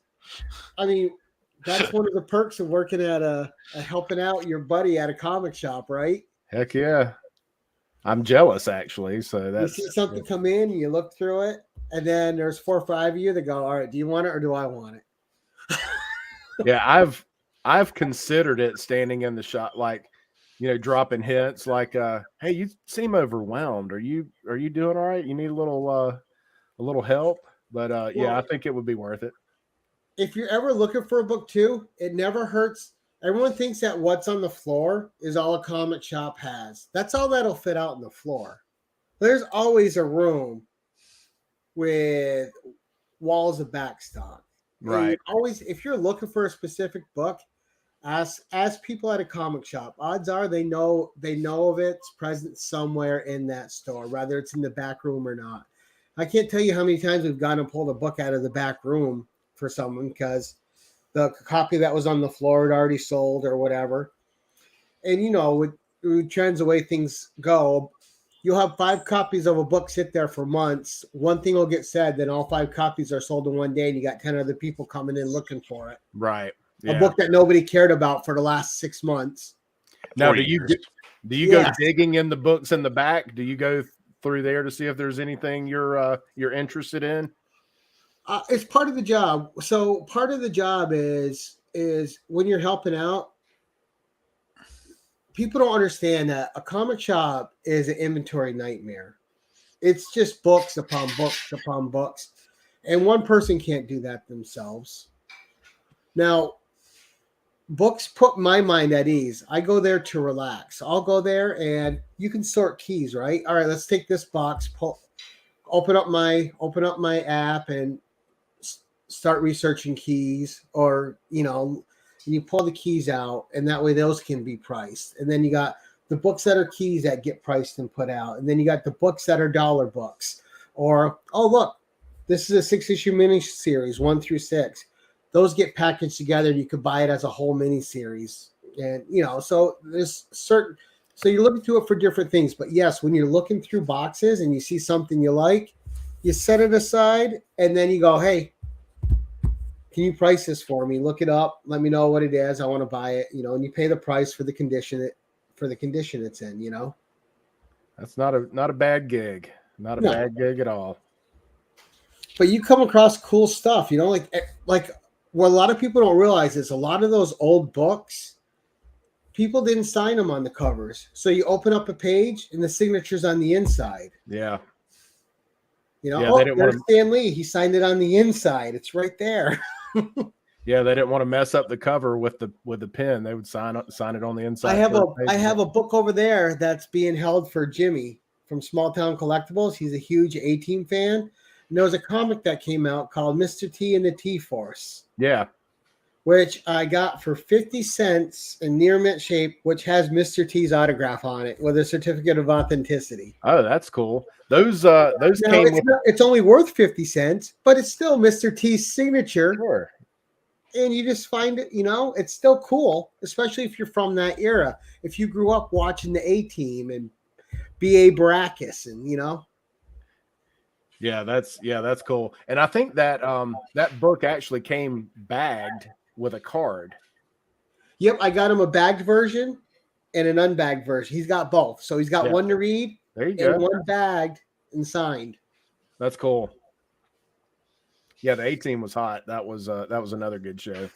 I mean, that's one of the perks of working at a helping out your buddy at a comic shop, right? Heck yeah, I'm jealous actually. So You that's see something come in, you look through it, and then there's 4 or 5 of you that go, "All right, do you want it or do I want it?" yeah. I've considered it standing in the shop, like dropping hints, like, "Hey, you seem overwhelmed. Are you doing all right? You need a little help." But yeah, Well, I think it would be worth it. if you're ever looking for a book too, it never hurts. Everyone thinks that what's on the floor is all a comic shop has. That's all that'll fit out on the floor. There's always a room with walls of backstock. Right. Always, if you're looking for a specific book, ask people at a comic shop. Odds are they know of its presence somewhere in that store, whether it's in the back room or not. I can't tell you how many times we've gone and pulled a book out of the back room for someone because the copy that was on the floor had already sold or whatever. And with trends, the way things go, you'll have 5 copies of a book sit there for months. One thing will get said, then all 5 copies are sold in one day, and you got 10 other people coming in looking for it. Right. Yeah. A book that nobody cared about for the last 6 months. Now, 40 do you years. go digging in the books in the back? Do you go through there to see if there's anything you're interested in? It's part of the job. So part of the job is when you're helping out, people don't understand that a comic shop is an inventory nightmare. It's just books upon books upon books. And one person can't do that themselves. Now, books put my mind at ease. I go there to relax. I'll go there and you can sort keys, right? All right, let's take this box, open up my app and start researching keys, or you pull the keys out, and that way those can be priced. And then you got the books that are keys that get priced and put out, and then you got the books that are dollar books, or look, this is a 6-issue mini series 1 through 6. Those get packaged together and you could buy it as a whole mini series. And so there's certain, so you're looking through it for different things. But yes, when you're looking through boxes and you see something you like, you set it aside and then you go, "Hey, can you price this for me? Look it up. Let me know what it is. I want to buy it." And you pay the price for the condition it's in. That's not a bad gig. Not a bad gig at all. But you come across cool stuff, like what a lot of people don't realize is a lot of those old books, people didn't sign them on the covers. So you open up a page and the signature's on the inside. Yeah. There's Stan Lee. He signed it on the inside. It's right there. Yeah, they didn't want to mess up the cover with the pen. They would sign it on the inside. I have a book over there that's being held for Jimmy from Smalltown Collectibles. He's a huge A-Team fan. And there was a comic that came out called Mr. T and the T-Force. Yeah. Which I got for 50 cents in near mint shape, which has Mr. T's autograph on it with a certificate of authenticity. Oh, that's cool. Those came it's only worth 50 cents, but it's still Mr. T's signature. Sure. And you just find it, it's still cool, especially if you're from that era. If you grew up watching the A-Team and B.A. Baracus and, Yeah, that's cool. And I think that that book actually came bagged with a card. Yep, I got him a bagged version and an unbagged version. He's got both. So he's got one to read and one bagged and signed. That's cool. Yeah, the A-Team was hot. That was another good show.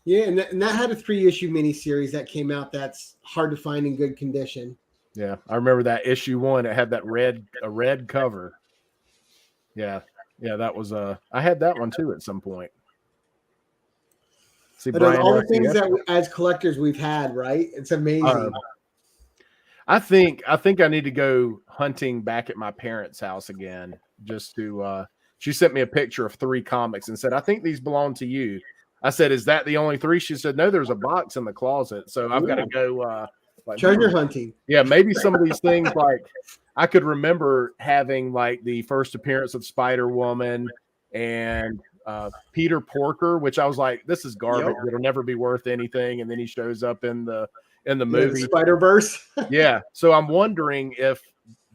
Yeah, and that had a 3-issue miniseries that came out that's hard to find in good condition. Yeah, I remember that issue 1. It had that red cover. Yeah, that was I had that one too at some point. See But Brian all the things LCS. that as collectors we've had, right? It's amazing. I think I need to go hunting back at my parents' house again. Just to she sent me a picture of 3 comics and said, I think these belong to you. I said, is that the only 3? She said, no, there's a box in the closet. So I've got to go like Treasure hunting. Yeah, maybe some of these things, like I could remember having like the first appearance of Spider-Woman and Peter Porker, which I was like, this is garbage. Yep. It'll never be worth anything. And then he shows up in the The movie. Spider-Verse. Yeah. So I'm wondering if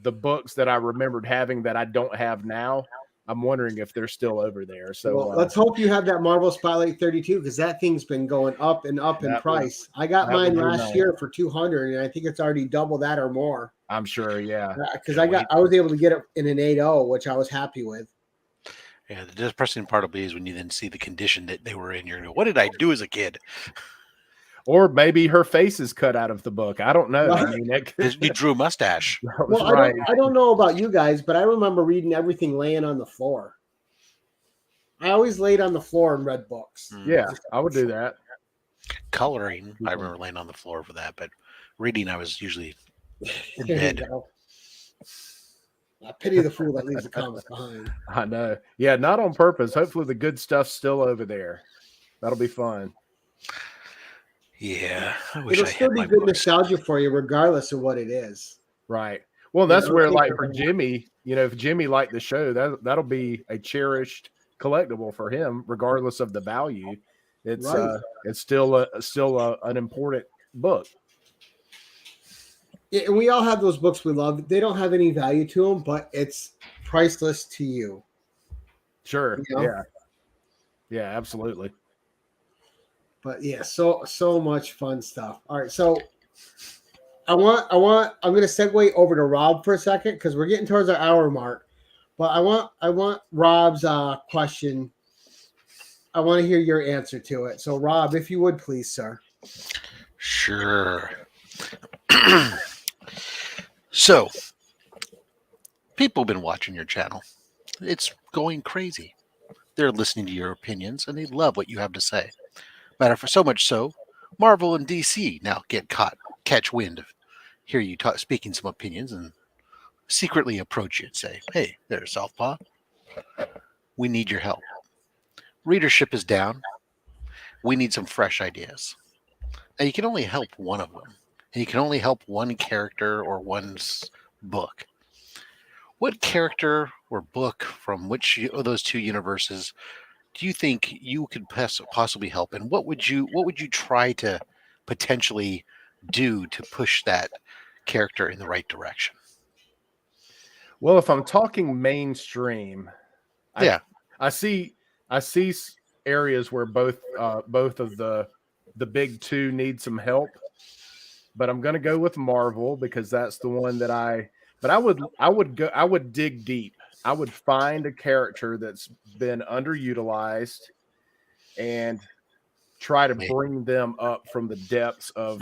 the books that I remembered having that I don't have now, I'm wondering if they're still over there. So well, let's hope you have that Marvel Spotlight 32, because that thing's been going up and up in price. I got mine last year for $200, and I think it's already double that or more. I'm sure, yeah. Because I was able to get it in an 8.0, which I was happy with. Yeah, the depressing part of it is when you then see the condition that they were in. You're going, what did I do as a kid? Or maybe her face is cut out of the book. I don't know. Right. I mean, You drew a mustache. Well, I don't know about you guys, but I remember reading everything laying on the floor. I always laid on the floor and read books. Yeah, I would do that. Coloring, I remember laying on the floor for that, but reading, I was usually in There you bed. go. I pity the fool that leaves the comics behind. I know. Yeah, not on purpose. Hopefully the good stuff's still over there. That'll be fun. Yeah, I wish It'll I still had be my good books. nostalgia for you, regardless of what it is. Right. Well, that's where, like, for think- Jimmy, if Jimmy liked the show, that'll be a cherished collectible for him, regardless of the value. It's Right. it's still an important book. Yeah, and we all have those books we love. They don't have any value to them, but it's priceless to you. Sure. You know? Yeah. Yeah, absolutely. But yeah, so much fun stuff. All right, so I'm going to segue over to Rob for a second because we're getting towards our hour mark. But I want Rob's question. I want to hear your answer to it. So Rob, if you would please, sir. Sure. So, people have been watching your channel. It's going crazy. They're listening to your opinions, and they love what you have to say. So much so, Marvel and DC now catch wind of hear you speaking some opinions and secretly approach you and say, hey, there's Southpaw. We need your help. Readership is down. We need some fresh ideas. Now, you can only help one of them. And you can only help one character or one book. What character or book from which of those 2 universes do you think you could possibly help? And what would you try to potentially do to push that character in the right direction? Well, if I'm talking mainstream, I see areas where both of the big 2 need some help, but I'm going to go with Marvel because that's the one that I would dig deep. I would find a character that's been underutilized and try to bring them up from the depths of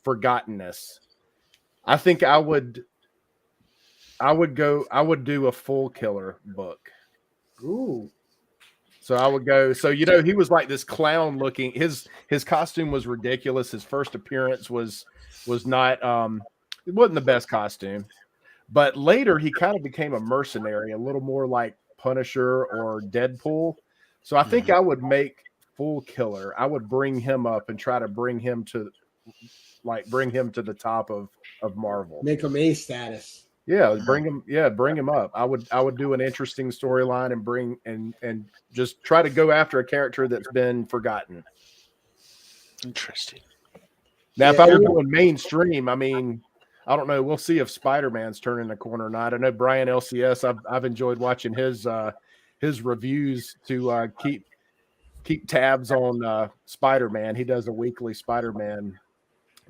forgottenness. I think I would do a full killer book. Ooh. So I would go. So he was like this clown looking. His costume was ridiculous. His first appearance was not. It wasn't the best costume, but later he kind of became a mercenary, a little more like Punisher or Deadpool. So I think I would make full killer. I would bring him up and try to bring him to the top of Marvel. Make him A status. Yeah, bring him up. I would do an interesting storyline and bring and just try to go after a character that's been forgotten. Interesting. Now, if I were going mainstream, I mean, I don't know. We'll see if Spider-Man's turning the corner or not. I know Brian LCS. I've enjoyed watching his reviews to keep tabs on Spider-Man. He does a weekly Spider-Man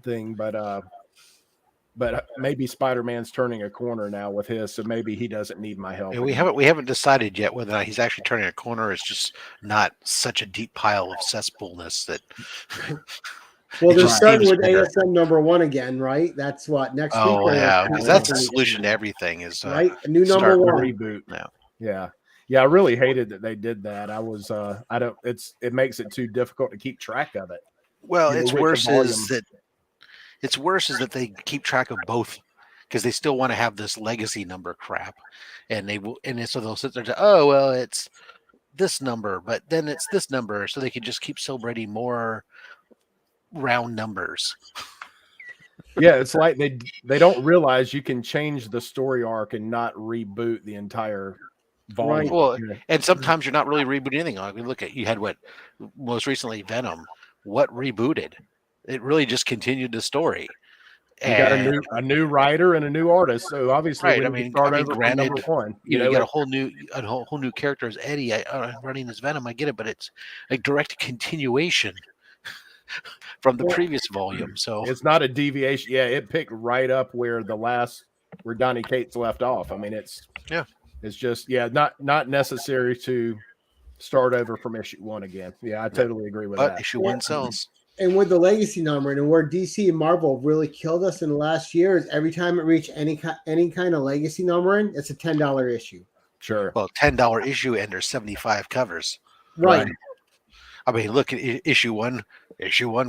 thing, but maybe Spider-Man's turning a corner now with his, so maybe he doesn't need my help. Yeah, we haven't decided yet whether or not he's actually turning a corner. Or it's just not such a deep pile of cesspoolness that. Well, they're starting with ASM #1 again, right? That's what next week. Oh yeah, because that's the solution to everything. Is right, a new #1 reboot now. Yeah. Yeah, I really hated that they did that. It makes it too difficult to keep track of it. Well, With the volume. it's worse is that they keep track of both because they still want to have this legacy number crap, and so they'll sit there and say, oh well, it's this number, but then it's this number, so they can just keep celebrating more round numbers. Yeah, it's like they don't realize you can change the story arc and not reboot the entire volume. Right. Well, and sometimes you're not really rebooting anything. I mean, look at you had what most recently Venom. What rebooted? It really just continued the story. You got a new writer and a new artist, so obviously, right. we start over from number one. You know, you got a whole new character as Eddie running as Venom. I get it, but it's a direct continuation from the previous volume. So it's not a deviation. Yeah, it picked right up where Donny Cates left off. I mean, it's just not necessary to start over from issue 1 again. Yeah, I totally agree with that. Issue 1 sells. And with the legacy number, and where DC and Marvel really killed us in the last year is every time it reached any kind of legacy numbering, it's a $10 issue. Sure. Well, $10 issue, and there's 75 covers. Right. I mean, look at issue 1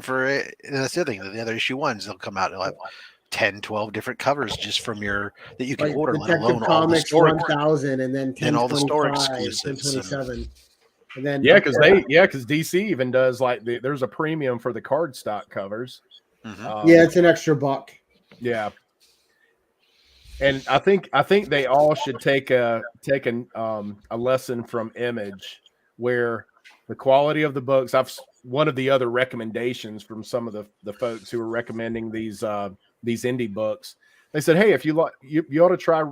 for it. That's the other thing. The other issue 1s, they'll come out and they'll have 10, 12 different covers just from that you can order, Detective let alone Comics all the story. 1000, and then 10, and all the store 25, exclusives. 1027. And then because DC even does there's a premium for the card stock covers. Mm-hmm. It's an extra buck. Yeah. And I think they all should take a lesson from Image, where the quality of the books. One of the other recommendations from some of the folks who were recommending these indie books, they said, hey, if you like, you ought to try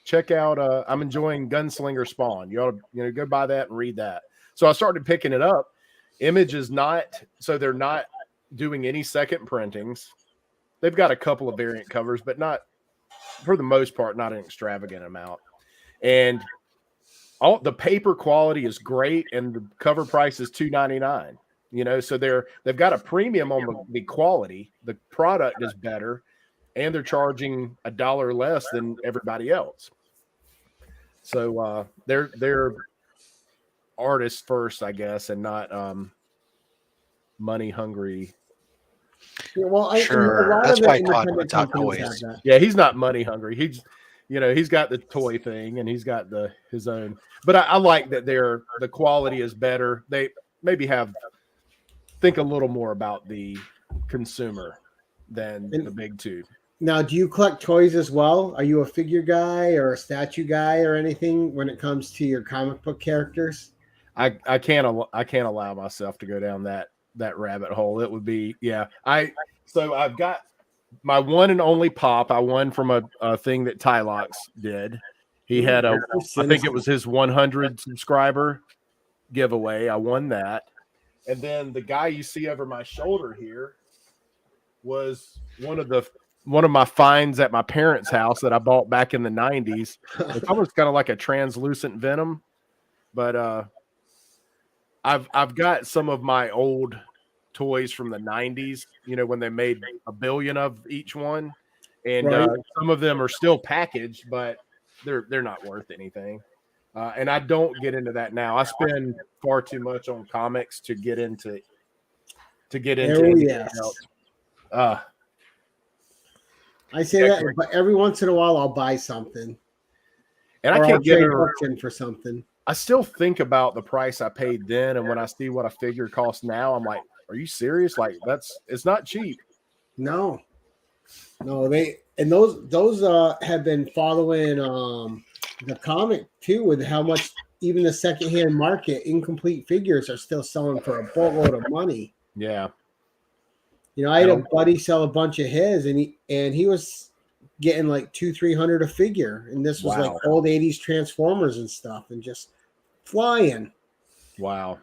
check out. I'm enjoying Gunslinger Spawn. You ought to go buy that and read that. So I started picking it up. Image is they're not doing any second printings. They've got a couple of variant covers, but not, for the most part, not an extravagant amount. And all the paper quality is great, and the cover price is $2.99. So they've got a premium on the quality. The product is better, and they're charging $1 less than everybody else. So they're artists first, I guess, and not money hungry. Yeah, well, sure. That's why I talk about toys. Yeah, he's not money hungry. He's got the toy thing, and he's got his own. But I like that the quality is better. They maybe think a little more about the consumer than the big two. Now, do you collect toys as well? Are you a figure guy or a statue guy or anything when it comes to your comic book characters? I can't allow myself to go down that rabbit hole. It would be So I've got my one and only pop. I won from a thing that Tylox did. He had I think it was his 100 subscriber giveaway. I won that. And then the guy you see over my shoulder here was one of my finds at my parents' house that I bought back in the 90s. It's almost kind of like a translucent Venom, but I've got some of my old toys from the 90s, when they made a billion of each one, and some of them are still packaged, but they're not worth anything. And I don't get into that now. I spend far too much on comics to get into anything else. I say that, but every once in a while I'll buy something, and I can't get in for something. I still think about the price I paid then, and when I see what a figure costs now, I'm like, "Are you serious? Like it's not cheap." No, those have been following the comic too, with how much even the secondhand market incomplete figures are still selling for a boatload of money. Yeah. I had a buddy sell a bunch of his, and he was getting like $200-300 a figure, and this was like old 80s Transformers and stuff, and just flying. Wow.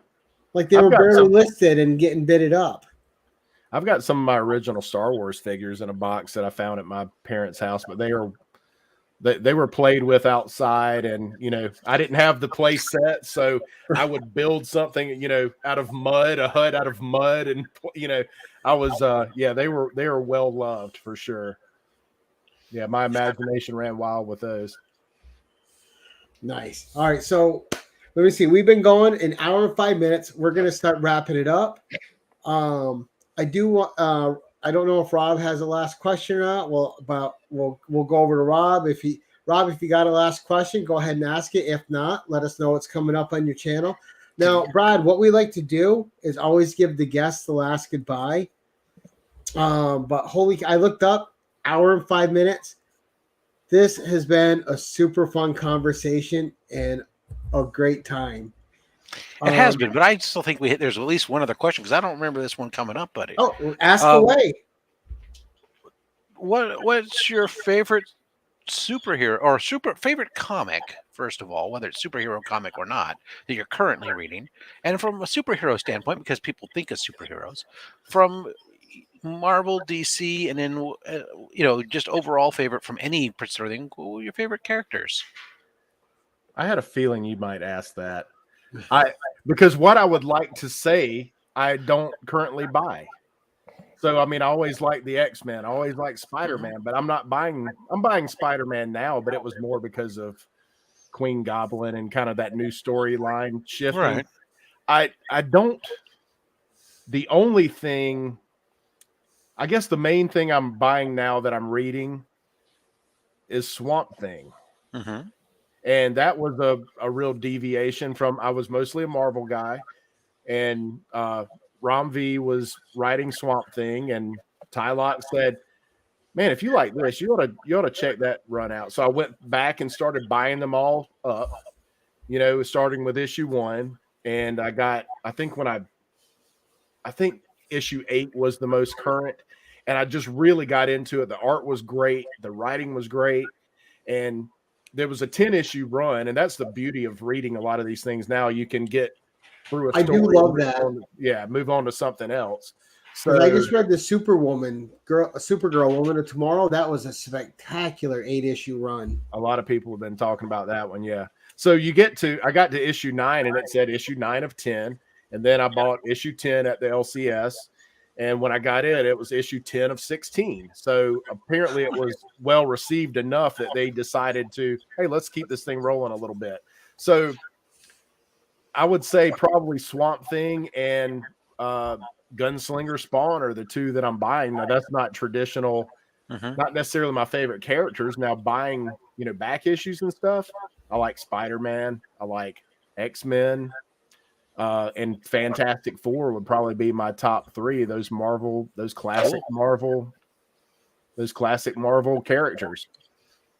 Like they were barely listed and getting bidded up. I've got some of my original Star Wars figures in a box that I found at my parents' house, but they were played with outside, and I didn't have the play set, so I would build something out of mud, a hut out of mud, and I was they were well loved for sure. Yeah, my imagination ran wild with those. Nice. All right, so let me see. We've been going an hour and 5 minutes. We're gonna start wrapping it up. I do want. I don't know if Rob has a last question or not. Well, but we'll go over to Rob. If you got a last question, go ahead and ask it. If not, let us know what's coming up on your channel. Now, Brad, what we like to do is always give the guests the last goodbye. But I looked up hour and 5 minutes. This has been a super fun conversation and a great time. It has been, but I still think there's at least one other question because I don't remember this one coming up, buddy. Oh, ask away. What's your favorite superhero or favorite comic, first of all, whether it's superhero comic or not, that you're currently reading? And from a superhero standpoint, because people think of superheroes, from Marvel, DC, and then just overall favorite from any particular thing. Who are your favorite characters? I had a feeling you might ask that. Because what I would like to say, I don't currently buy. So I mean, I always like the X-Men. I always like Spider-Man, but I'm buying Spider-Man now, but it was more because of Queen Goblin and kind of that new storyline shifting. Right. I don't. The only thing, I guess the main thing I'm buying now that I'm reading is Swamp Thing. Mm-hmm. And that was a real deviation from, I was mostly a Marvel guy. And Rom V was writing Swamp Thing. And Ty Locke said, man, if you like this, you ought to check that run out. So I went back and started buying them all up, starting with issue 1. And I think issue 8 was the most current. And I just really got into it. The art was great. The writing was great. And there was a 10-issue run. And that's the beauty of reading a lot of these things now. You can get through a story. I do love that. Move on to something else. So I just read the Supergirl Woman of Tomorrow. That was a spectacular 8-issue run. A lot of people have been talking about that one. Yeah. So I got to issue 9 and it said issue 9 of 10. And then I bought issue 10 at the LCS. And when I got it was issue 10 of 16. So apparently it was well received enough that they decided to, hey, let's keep this thing rolling a little bit. So I would say probably Swamp Thing and Gunslinger Spawn are the two that I'm buying. Now that's not traditional, not necessarily my favorite characters. Now buying, back issues and stuff. I like Spider-Man. I like X-Men. And Fantastic Four would probably be my top 3. Those classic Marvel characters.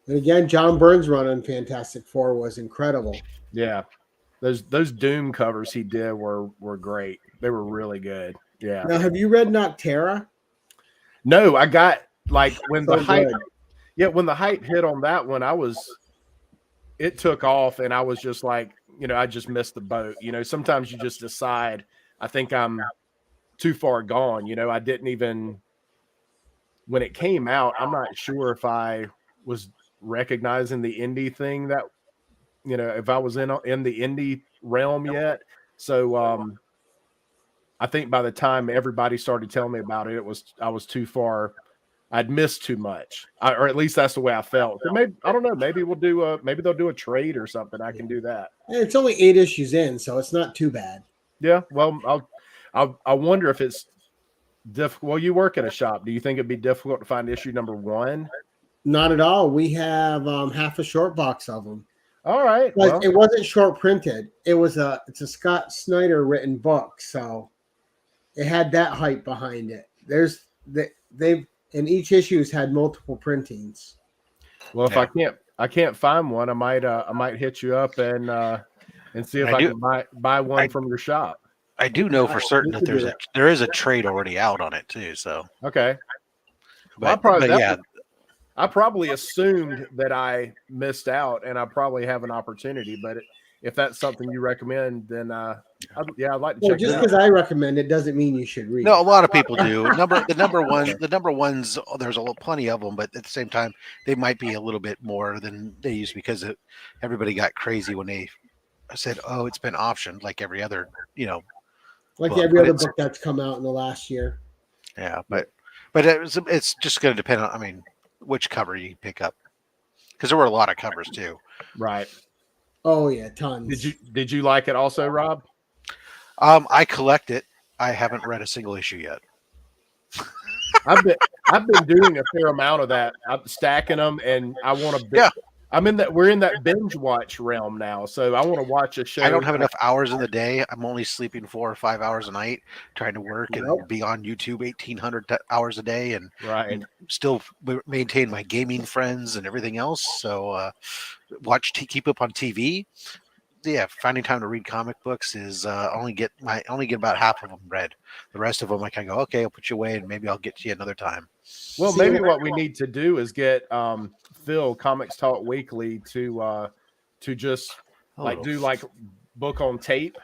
And again, John Byrne's run on Fantastic Four was incredible. Yeah, those Doom covers he did were great. They were really good. Yeah. Now, have you read Noctera? No, I got when So the hype. good. Yeah, when the hype hit on that one, it took off, and I was just like, I just missed the boat. Sometimes you just decide, I think I'm too far gone. I didn't even, when it came out, I'm not sure if I was recognizing the indie thing that, if I was in the indie realm yet. So I think by the time everybody started telling me about it, I was too far. I'd missed too much, or at least that's the way I felt. So maybe, I don't know. Maybe maybe they'll do a trade or something. I can do that. And it's only 8 issues in, so it's not too bad. Yeah. Well, I wonder if it's difficult. Well, you work at a shop. Do you think it'd be difficult to find issue number 1? Not at all. We have half a short box of them. All right. Well, it wasn't short printed. It's a Scott Snyder written book, so it had that hype behind it. And each issue's had multiple printings. Well, if I can't find one, I might hit you up and see if I can buy one from your shop. I do know for certain that there is a trade already out on it too. So okay, but I probably assumed that I missed out, and I probably have an opportunity. But if that's something you recommend, then I'd like to check. Just because I recommend it doesn't mean you should read. No, a lot of people do. The number ones. There's plenty of them, but at the same time, they might be a little bit more than they used because everybody got crazy when they said, "Oh, it's been optioned," like every other, like every other book that's come out in the last year. Yeah, but it's just going to depend on, which cover you pick up, because there were a lot of covers too. Right. Oh yeah, tons. Did you like it also, Rob? I collect it. I haven't read a single issue yet. I've been doing a fair amount of that. I'm stacking them, and I want to. Yeah. We're in that binge watch realm now, so I want to watch a show. I don't have enough hours in the day. I'm only sleeping 4 or 5 hours a night, trying to work and be on YouTube 1,800 hours a day, and still maintain my gaming friends and everything else. So keep up on TV. Yeah, finding time to read comic books is only get about half of them read. The rest of them I can go, okay, I'll put you away and maybe I'll get to you another time. Well, maybe what we need to do is get Phil, Comics Talk Weekly, to just do like book on tape,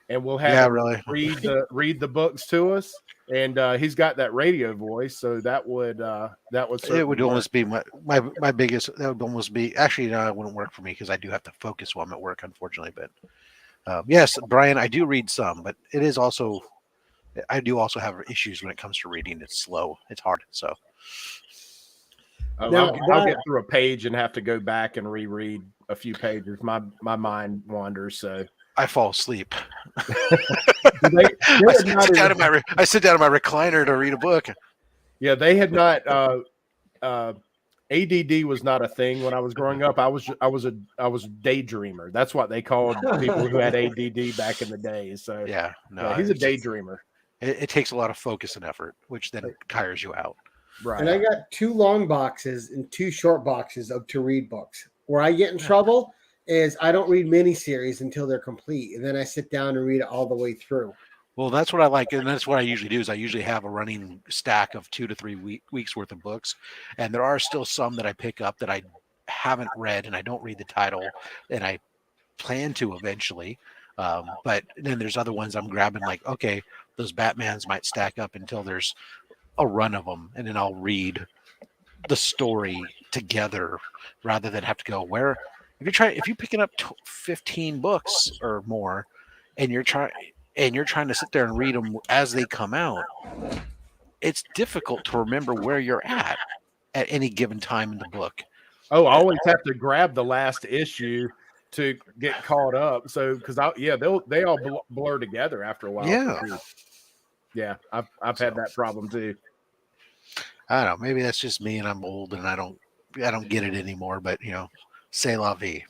and we'll have him read the books to us. And he's got that radio voice, so that would it would almost be my biggest. That would almost be actually no, it wouldn't work for me because I do have to focus while I'm at work, unfortunately. But yes, Brian, I do read some, but it is also I do also have issues when it comes to reading. It's slow, it's hard. So I'll get through a page and have to go back and reread a few pages. My mind wanders, so I fall asleep. I sit down in my recliner to read a book. Yeah, they had not. ADD was not a thing when I was growing up. I was a daydreamer. That's what they called people who had ADD back in the day. So he's a daydreamer. It takes a lot of focus and effort, which then tires you out. Right. And I got 2 long boxes and 2 short boxes of to read books. Where I get in trouble is I don't read miniseries until they're complete, and then I sit down and read it all the way through. Well, that's what I like, and that's what I usually do. Is I usually have a running stack of 2 to 3 weeks worth of books, and there are still some that I pick up that I haven't read, and I don't read the title, and I plan to eventually. But then there's other ones I'm grabbing, like okay, those Batmans might stack up until there's a run of them, and then I'll read the story together rather than have to go where. If you're picking up 15 books or more, and you're trying to sit there and read them as they come out, it's difficult to remember where you're at any given time in the book. Oh, I always have to grab the last issue to get caught up. So because they all blur together after a while. Yeah, I've had that problem too. I don't know. Maybe that's just me, and I'm old, and I don't get it anymore. But c'est la vie.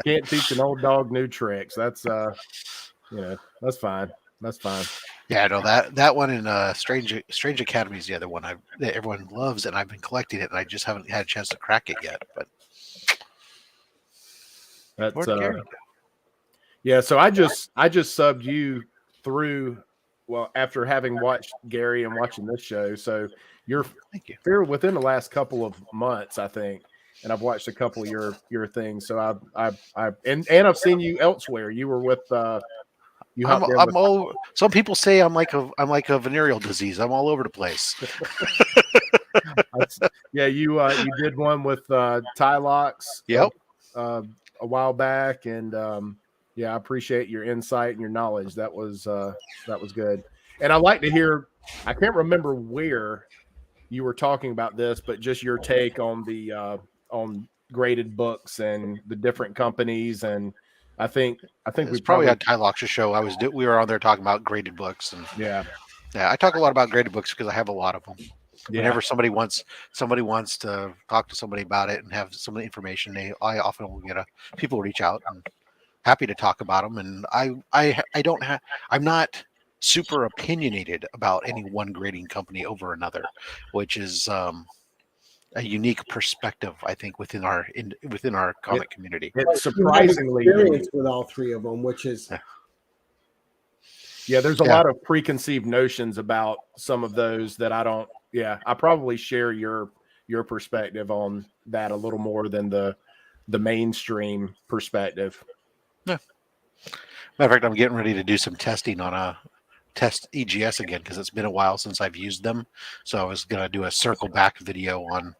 Can't teach an old dog new tricks. That's that's fine. That's fine. Yeah, no, that one in Strange Academy is the other one that everyone loves, and I've been collecting it, and I just haven't had a chance to crack it yet. But that's So I just subbed you through. Well, after having watched Gary and watching this show, so you're within the last couple of months, I think, and I've watched a couple of your things. So I've seen you elsewhere. You were with some people say I'm like a venereal disease. I'm all over the place. You did one with Tylox. Yep. A while back, and I appreciate your insight and your knowledge. That was good. And I'd like to hear. I can't remember where you were talking about this, but just your take on the on graded books and the different companies. And I think we probably had Tylox's show. We were on there talking about graded books, and I talk a lot about graded books because I have a lot of them. Whenever somebody wants to talk to somebody about it and have some of the information, I often will get people reach out and happy to talk about them. And I'm not super opinionated about any one grading company over another, which is a unique perspective, I think, within our comic community. It's surprisingly experience with all 3 of them, which is there's a lot of preconceived notions about some of those that I don't. I probably share your perspective on that a little more than the mainstream perspective. Yeah. Matter of fact, I'm getting ready to do some testing on a test EGS again because it's been a while since I've used them. So I was going to do a circle back video on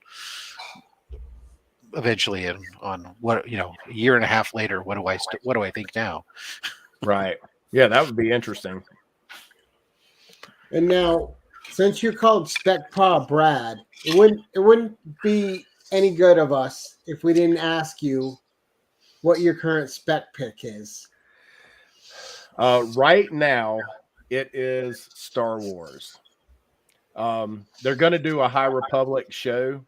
eventually on what a year and a half later. What do I think now? Right. Yeah, that would be interesting. And now, since you're called Southpaw Brad, it wouldn't be any good of us if we didn't ask you what your current spec pick is. Right now, it is Star Wars. They're going to do a High Republic show.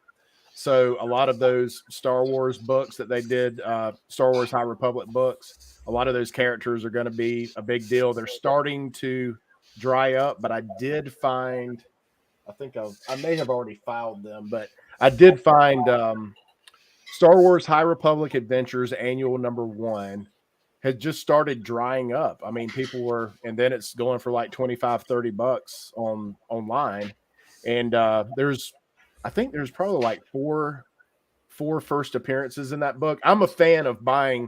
So a lot of those Star Wars books that they did, Star Wars High Republic books, a lot of those characters are going to be a big deal. They're starting to dry up, but I did find, I think I may have already filed them, but I did find Star Wars High Republic Adventures Annual #1 had just started drying up. I mean, people were, and then it's going for like $25-$30 online. And I think there's probably like four first appearances in that book. I'm a fan of buying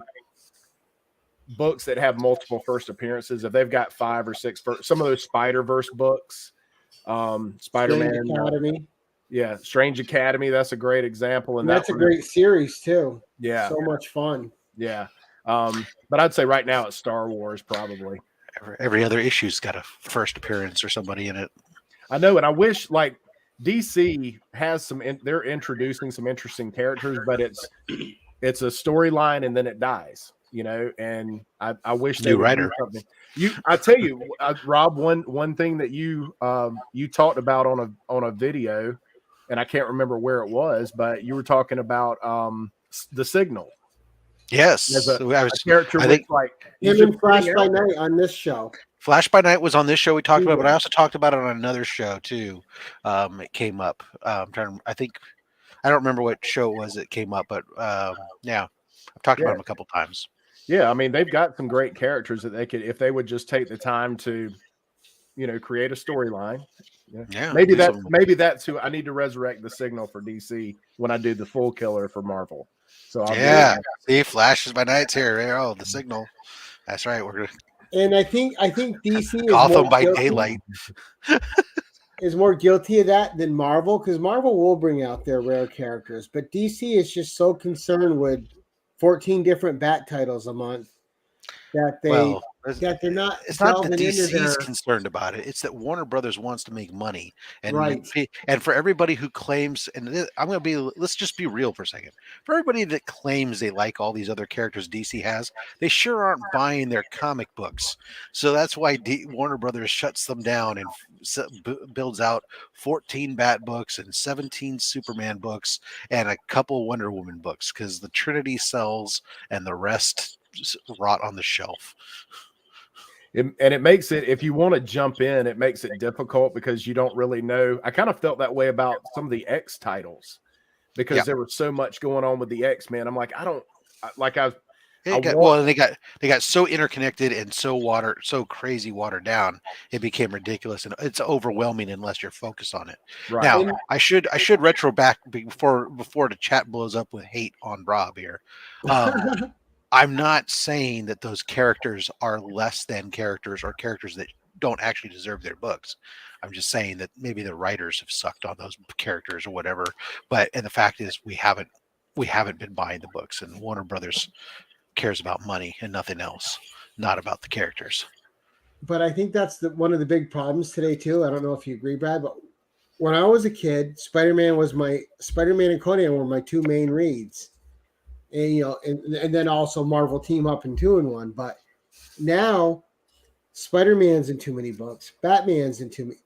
books that have multiple first appearances. If they've got 5 or 6 some of those Spider-Verse books, Spider-Man Academy. Yeah, Strange Academy. That's a great example. And that's a great series too. Yeah. So much fun. Yeah. But I'd say right now it's Star Wars probably. Every other issue's got a first appearance or somebody in it. I know, and I wish like DC has they're introducing some interesting characters, but it's a storyline and then it dies, you know. And I wish they would do something. I tell you, Rob, one thing that you talked about on a video, and I can't remember where it was, but you were talking about the Signal. Yes, a character. I think like him in Flash by Night on this show. Flash by Night was on this show we talked about, but I also talked about it on another show too. It came up. I don't remember what show it was that came up, but yeah, I've talked about them a couple times. Yeah, I mean they've got some great characters that they could, if they would just take the time to, you know, create a storyline. Yeah, maybe that's who I need to resurrect the Signal for DC when I do the full killer for Marvel. So see, Flash by Night's here. Oh, the Signal. That's right. We're gonna. And I think DC Gotham by Daylight is more guilty of that than Marvel, because Marvel will bring out their rare characters, but DC is just so concerned with 14 different Bat titles a month that they're not. It's not that DC's concerned about it. It's that Warner Brothers wants to make money, and and for everybody who claims, and let's just be real for a second. For everybody that claims they like all these other characters DC has, they sure aren't buying their comic books. So that's why Warner Brothers shuts them down and builds out 14 Bat books and 17 Superman books and a couple Wonder Woman books, because the Trinity sells and the rest rot on the shelf. And it makes it, if you want to jump in, it makes it difficult because you don't really know. I kind of felt that way about some of the X titles because there was so much going on with the X-Men. I'm like, they got so interconnected and so crazy watered down, it became ridiculous and it's overwhelming unless you're focused on it. Right. Now, I should retro back before the chat blows up with hate on Rob here. I'm not saying that those characters are less than characters or characters that don't actually deserve their books. I'm just saying that maybe the writers have sucked on those characters or whatever. And the fact is, we haven't been buying the books, and Warner Brothers cares about money and nothing else, not about the characters. But I think that's one of the big problems today too. I don't know if you agree, Brad, but when I was a kid, Spider-Man and Conan were my two main reads. And and then also Marvel team up in 2-in-1. But now Spider-Man's in too many books, Batman's in too many.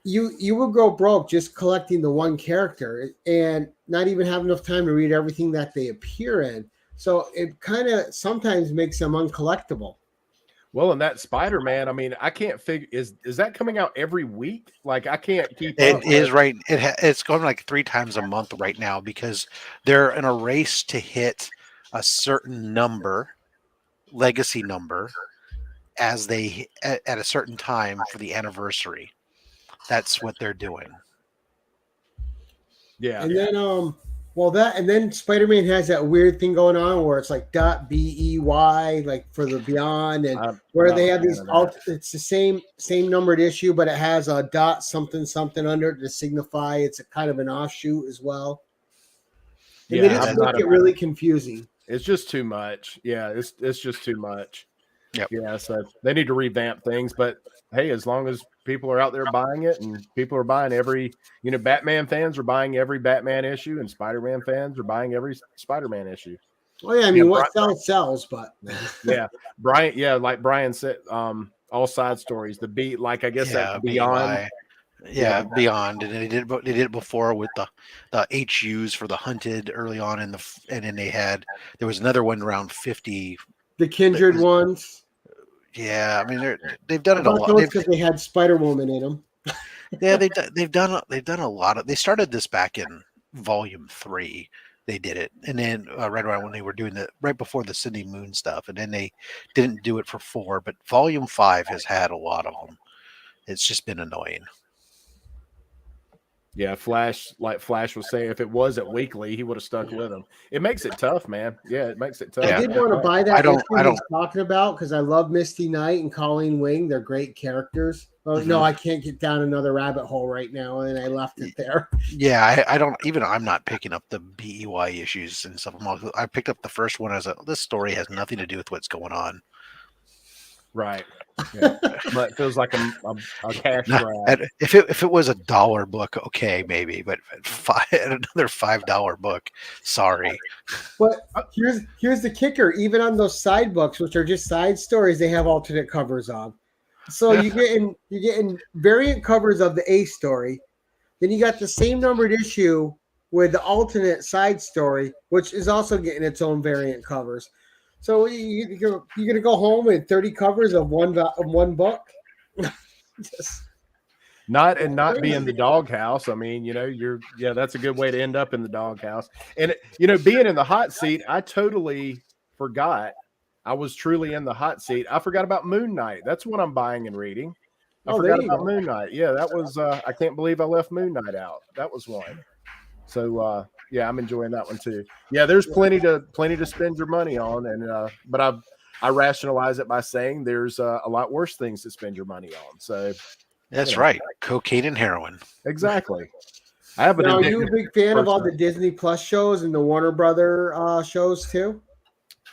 You will go broke just collecting the one character and not even have enough time to read everything that they appear in. So it kind of sometimes makes them uncollectible. Well, and that Spider-Man, I mean, I can't figure, is that coming out every week? Like, I can't keep it up. It is right. It's going like 3 times a month right now because they're in a race to hit a certain legacy number at a certain time for the anniversary. That's what they're doing. Yeah. And then and then Spider-Man has that weird thing going on where it's like .BEY, like for the Beyond, and where they have these. It's the same numbered issue, but it has a dot something under it to signify it's a kind of an offshoot as well. And they just make it really confusing. It's just too much. Yeah, it's just too much. Yep. Yeah, so they need to revamp things, but hey, as long as people are out there buying it and people are buying Batman fans are buying every Batman issue and Spider-Man fans are buying every Spider-Man issue. Oh yeah, I mean, what sells, but yeah, Brian. Yeah, like Brian said, all side stories. The beat, like I guess that Beyond. Yeah, Beyond, and they did it before with the HUs for the hunted early on and then there was another one around 50. The Kindred ones. Yeah, I mean they've done it a lot because they had Spider Woman in them. Yeah, they've done a lot of. They started this back in Volume 3. They did it, and then right around when they were doing right before the Sydney Moon stuff, and then they didn't do it for 4. But Volume 5 has had a lot of them. It's just been annoying. Yeah, Flash, like Flash was saying, if it wasn't weekly, he would have stuck with him. It makes it tough, man. Yeah, it makes it tough. I did want to buy that. I don't talking about because I love Misty Knight and Colleen Wing. They're great characters. Oh no, I can't get down another rabbit hole right now, and I left it there. Yeah, I don't even. I'm not picking up the BEY issues and stuff. I picked up the first one as this story has nothing to do with what's going on. Right. Yeah. But it feels like a cash grab. If it was $1 book, okay, maybe, but another $5 book, sorry. But here's the kicker: even on those side books, which are just side stories, they have alternate covers on. So you're getting variant covers of the A story. Then you got the same numbered issue with the alternate side story, which is also getting its own variant covers. So you're gonna go home with 30 covers of one book. Not be in the doghouse. I mean, that's a good way to end up in the doghouse. And being in the hot seat, I totally forgot. I was truly in the hot seat. I forgot about Moon Knight. That's what I'm buying and reading. I forgot about Moon Knight. Yeah, that was. I can't believe I left Moon Knight out. That was one. So yeah, I'm enjoying that one too. Yeah, there's plenty to spend your money on, and but I rationalize it by saying there's a lot worse things to spend your money on. So that's right, cocaine and heroin. Exactly. Are you a big fan of all the Disney Plus shows and the Warner Brother shows too?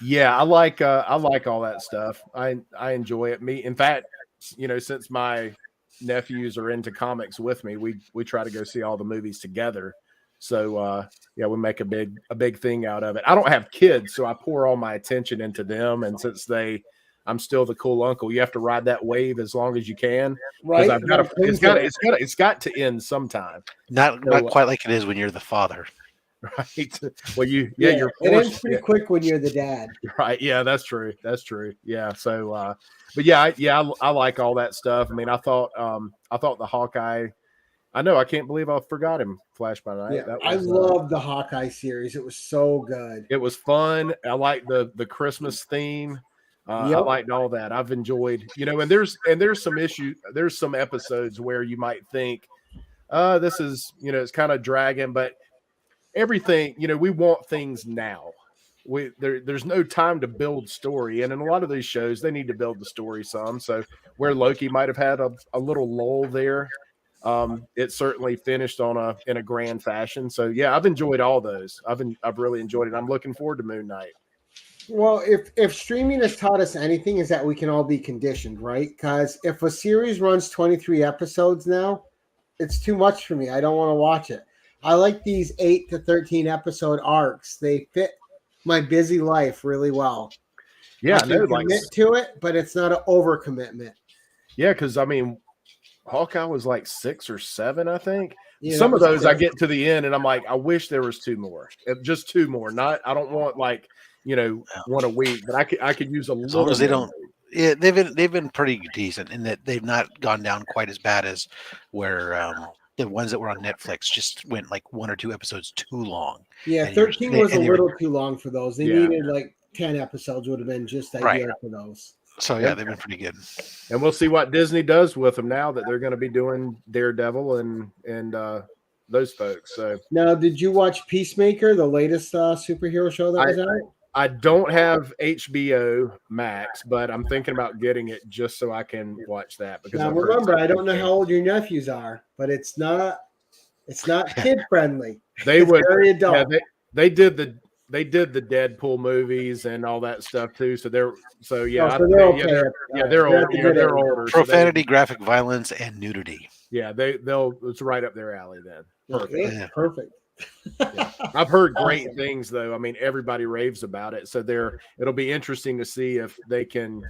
Yeah, I like all that stuff. I enjoy it. In fact, since my nephews are into comics with me, we try to go see all the movies together. So yeah, we make a big thing out of it. I don't have kids, so I pour all my attention into them. And since I'm still the cool uncle, you have to ride that wave as long as you can. Right. It's got to end sometime. Not quite like it is when you're the father. Right. Well, you're it ends pretty quick when you're the dad. Right. Yeah, that's true. Yeah. So, but yeah, I like all that stuff. I mean, I thought the Hawkeye. I know. I can't believe I forgot him. Flash by Night. Yeah, I love the Hawkeye series. It was so good. It was fun. I like the Christmas theme. I liked all that. I've enjoyed. And there's some issues. There's some episodes where you might think, this is it's kind of dragging, but everything, we want things now. There's no time to build story, and in a lot of these shows, they need to build the story some. So where Loki might have had a little lull there, it certainly finished in a grand fashion. So yeah, I've enjoyed all those. I've really enjoyed it. I'm looking forward to Moon Knight. Well, if streaming has taught us anything, is that we can all be conditioned, right? Because if a series runs 23 episodes now, it's too much for me. I don't want to watch it. I like these 8 to 13 episode arcs. They fit my busy life really well. Yeah, I can commit to it, but it's not an overcommitment. Yeah, because I mean, Hawkeye was like 6 or 7, I think. Yeah, some of those I get to the end and I'm like, I wish there was 2 more. Just 2 more. I don't want one a week, but I could use a little. As long as they don't. Yeah, they've been pretty decent in that they've not gone down quite as bad as where the ones that were on Netflix just went like 1 or 2 episodes too long. Yeah, 13 was a little too long for those. They needed like 10 episodes would have been just ideal for those. So yeah, they've been pretty good. And we'll see what Disney does with them now that they're going to be doing Daredevil and those folks. So now, did you watch Peacemaker, the latest superhero show that was out? I don't have HBO Max, but I'm thinking about getting it just so I can watch that. Because now remember, I don't know how old your nephews are, but it's not kid friendly. It's very adult. Yeah, they did the Deadpool movies and all that stuff too. So they're okay. They're older. They're older. Profanity, graphic violence, and nudity. Yeah, it's right up their alley then. Perfect. Yeah. I've heard great Awesome. things though. I mean, everybody raves about it. So it'll be interesting to see if they can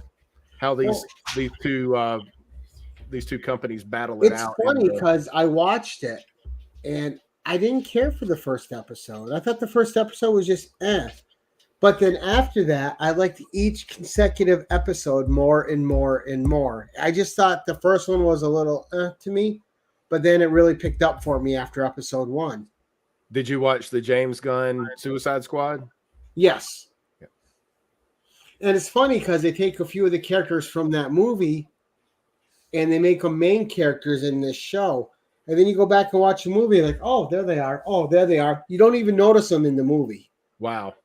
how these two companies battle it It's out in funny the because I watched it and I didn't care for the first episode. I thought the first episode was just eh. But then after that, I liked each consecutive episode more and more and more. I just thought the first one was a little to me, but then it really picked up for me after episode 1. Did you watch the James Gunn Suicide Squad? Yes. Yeah. And it's funny because they take a few of the characters from that movie and they make them main characters in this show. And then you go back and watch the movie, like, oh, there they are. Oh, there they are. You don't even notice them in the movie. Wow.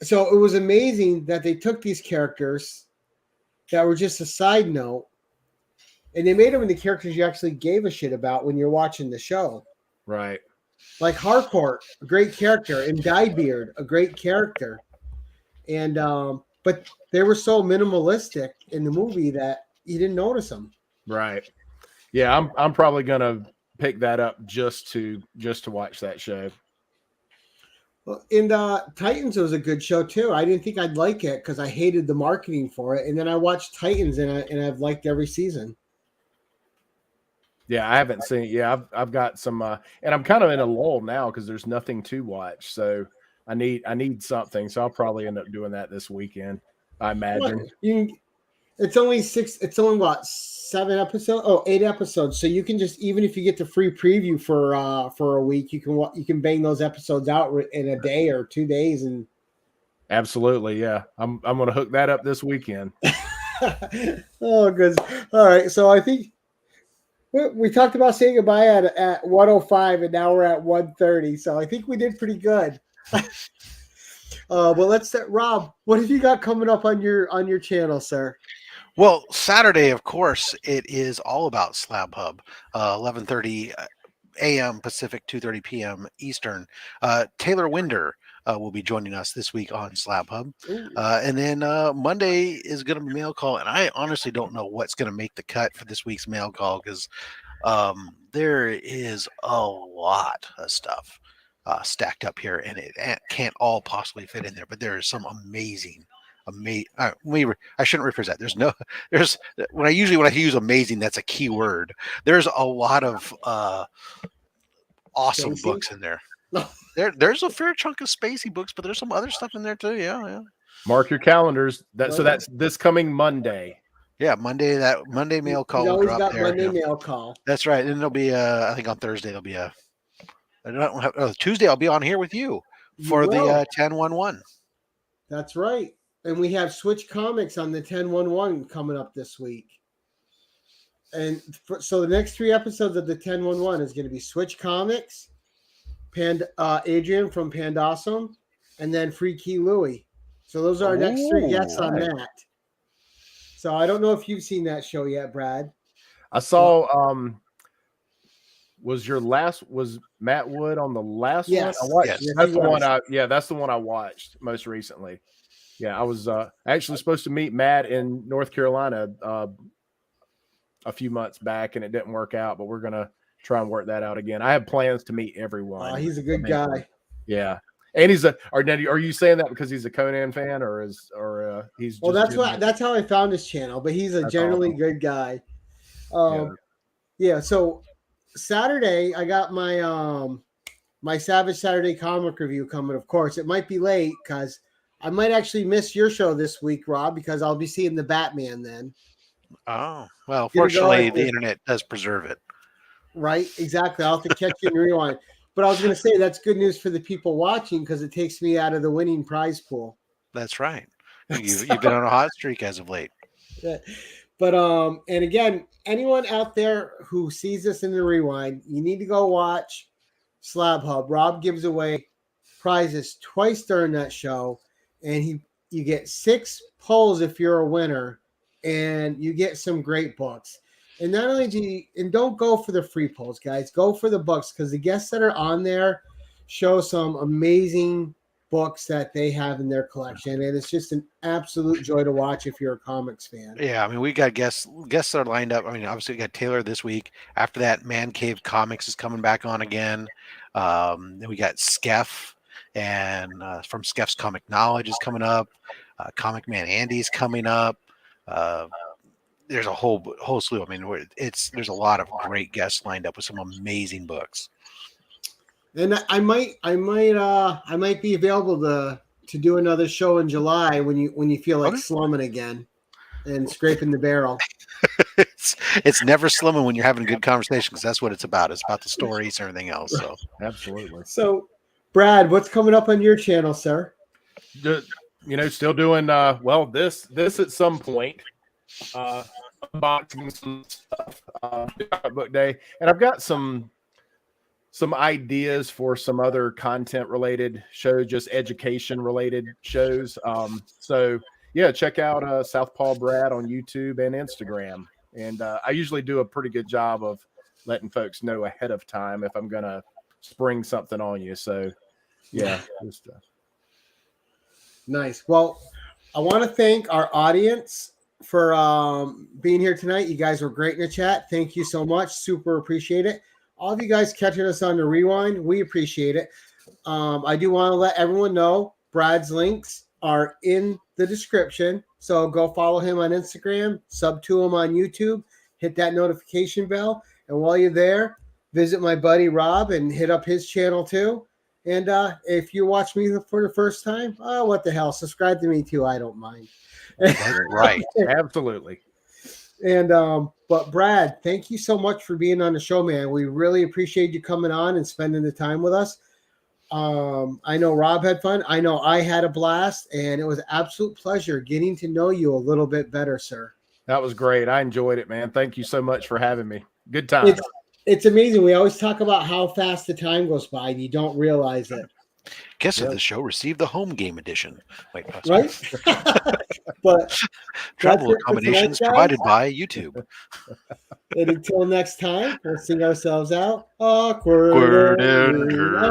So it was amazing that they took these characters that were just a side note and they made them into characters you actually gave a shit about when you're watching the show. Right. Like Harcourt, a great character, and Diebeard, a great character. And but they were so minimalistic in the movie that you didn't notice them. Right. Yeah, I'm probably gonna pick that up just to watch that show. Well, and Titans was a good show too. I didn't think I'd like it because I hated the marketing for it, and then I watched Titans and I've liked every season. Yeah, I haven't seen. Yeah, I've got some, and I'm kind of in a lull now because there's nothing to watch. So I need something. So I'll probably end up doing that this weekend. I imagine. It's only 8 episodes. Oh, 8 episodes. So you can just, even if you get the free preview for a week, you can bang those episodes out in a day or 2 days. And absolutely, yeah, I'm gonna hook that up this weekend. Oh, good. All right. So I think we talked about saying goodbye at 1:05, and now we're at 1:30. So I think we did pretty good. Well, let's set Rob. What have you got coming up on your channel, sir? Well, Saturday, of course, it is all about Slab Hub. 11:30 a.m. Pacific, 2:30 p.m. Eastern. Taylor Winder will be joining us this week on Slab Hub. And then Monday is going to be mail call. And I honestly don't know what's going to make the cut for this week's mail call because there is a lot of stuff stacked up here, and it can't all possibly fit in there. But there is some amazing. I shouldn't rephrase that. When I use amazing, that's a key word. There's a lot of awesome books in there. There's a fair chunk of spacey books, but there's some other stuff in there too. Yeah. Mark your calendars. So that's this coming Monday. Yeah, Monday. That Monday mail call will always drop got there. Monday mail call. That's right. And there'll be I think on Thursday there'll be Tuesday I'll be on here with you for the 1011. That's right. And we have Switch Comics on the 1011 coming up this week. And so the next 3 episodes of the 1011 is going to be Switch Comics, Adrian from Pandawesome, and then Freaky Louie. So those are our next 3 guests on that. So I don't know if you've seen that show yet, Brad. I saw was Matt Wood on the last one? I watched. Yes. That's the one that's the one I watched most recently. Yeah, I was actually supposed to meet Matt in North Carolina a few months back, and it didn't work out. But we're gonna try and work that out again. I have plans to meet everyone. He's a good guy. Yeah, and he's are you saying that because he's a Conan fan, or he's? Well, that's how I found his channel. But he's a generally good guy. Yeah. So Saturday, I got my my Savage Saturday comic review coming. Of course, it might be late because I might actually miss your show this week, Rob, because I'll be seeing the Batman then. Oh, well, fortunately, the internet does preserve it. Right, exactly. I'll have to catch you and rewind. But I was going to say that's good news for the people watching because it takes me out of the winning prize pool. That's right. You've been on a hot streak as of late. But and again, anyone out there who sees this in the rewind, you need to go watch Slab Hub. Rob gives away prizes twice during that show. And you get 6 polls if you're a winner, and you get some great books. And not only don't go for the free polls, guys, go for the books because the guests that are on there show some amazing books that they have in their collection, and it's just an absolute joy to watch if you're a comics fan. Yeah, I mean, we got guests that are lined up. I mean, obviously we got Taylor this week. After that, Man Cave Comics is coming back on again. Then we got Skeff, and from Skeff's Comic Knowledge is coming up. Comic Man Andy's coming up. There's a whole slew. I mean, there's a lot of great guests lined up with some amazing books. And I might be available to do another show in July when you feel like slumming again and scraping the barrel. It's never slumming when you're having a good conversation, because that's what it's about. It's about the stories and everything else. So absolutely. So, Brad, what's coming up on your channel, sir? Still doing well. This at some point. Unboxing some stuff. Book day, and I've got some ideas for some other content related shows, just education related shows. So yeah, check out Southpaw Brad on YouTube and Instagram. And I usually do a pretty good job of letting folks know ahead of time if I'm gonna spring something on you. So yeah, just nice. Well, I want to thank our audience for being here tonight. You guys were great in the chat. Thank you so much. Super appreciate it. All of you guys catching us on the rewind, we appreciate it. I do want to let everyone know Brad's links are in the description. So go follow him on Instagram, sub to him on YouTube, hit that notification bell. And while you're there, visit my buddy Rob and hit up his channel too. And if you watch me for the first time, what the hell, subscribe to me too. I don't mind. Right. Absolutely. And but Brad, thank you so much for being on the show, man. We really appreciate you coming on and spending the time with us. I know Rob had fun. I know I had a blast, and it was an absolute pleasure getting to know you a little bit better, sir. That was great. I enjoyed it, man. Thank you so much for having me. Good time. It's amazing. We always talk about how fast the time goes by, and you don't realize it. Guest of the show received the home game edition. Wait, right? But travel accommodations provided by YouTube. And until next time, we'll sing ourselves out. Awkward.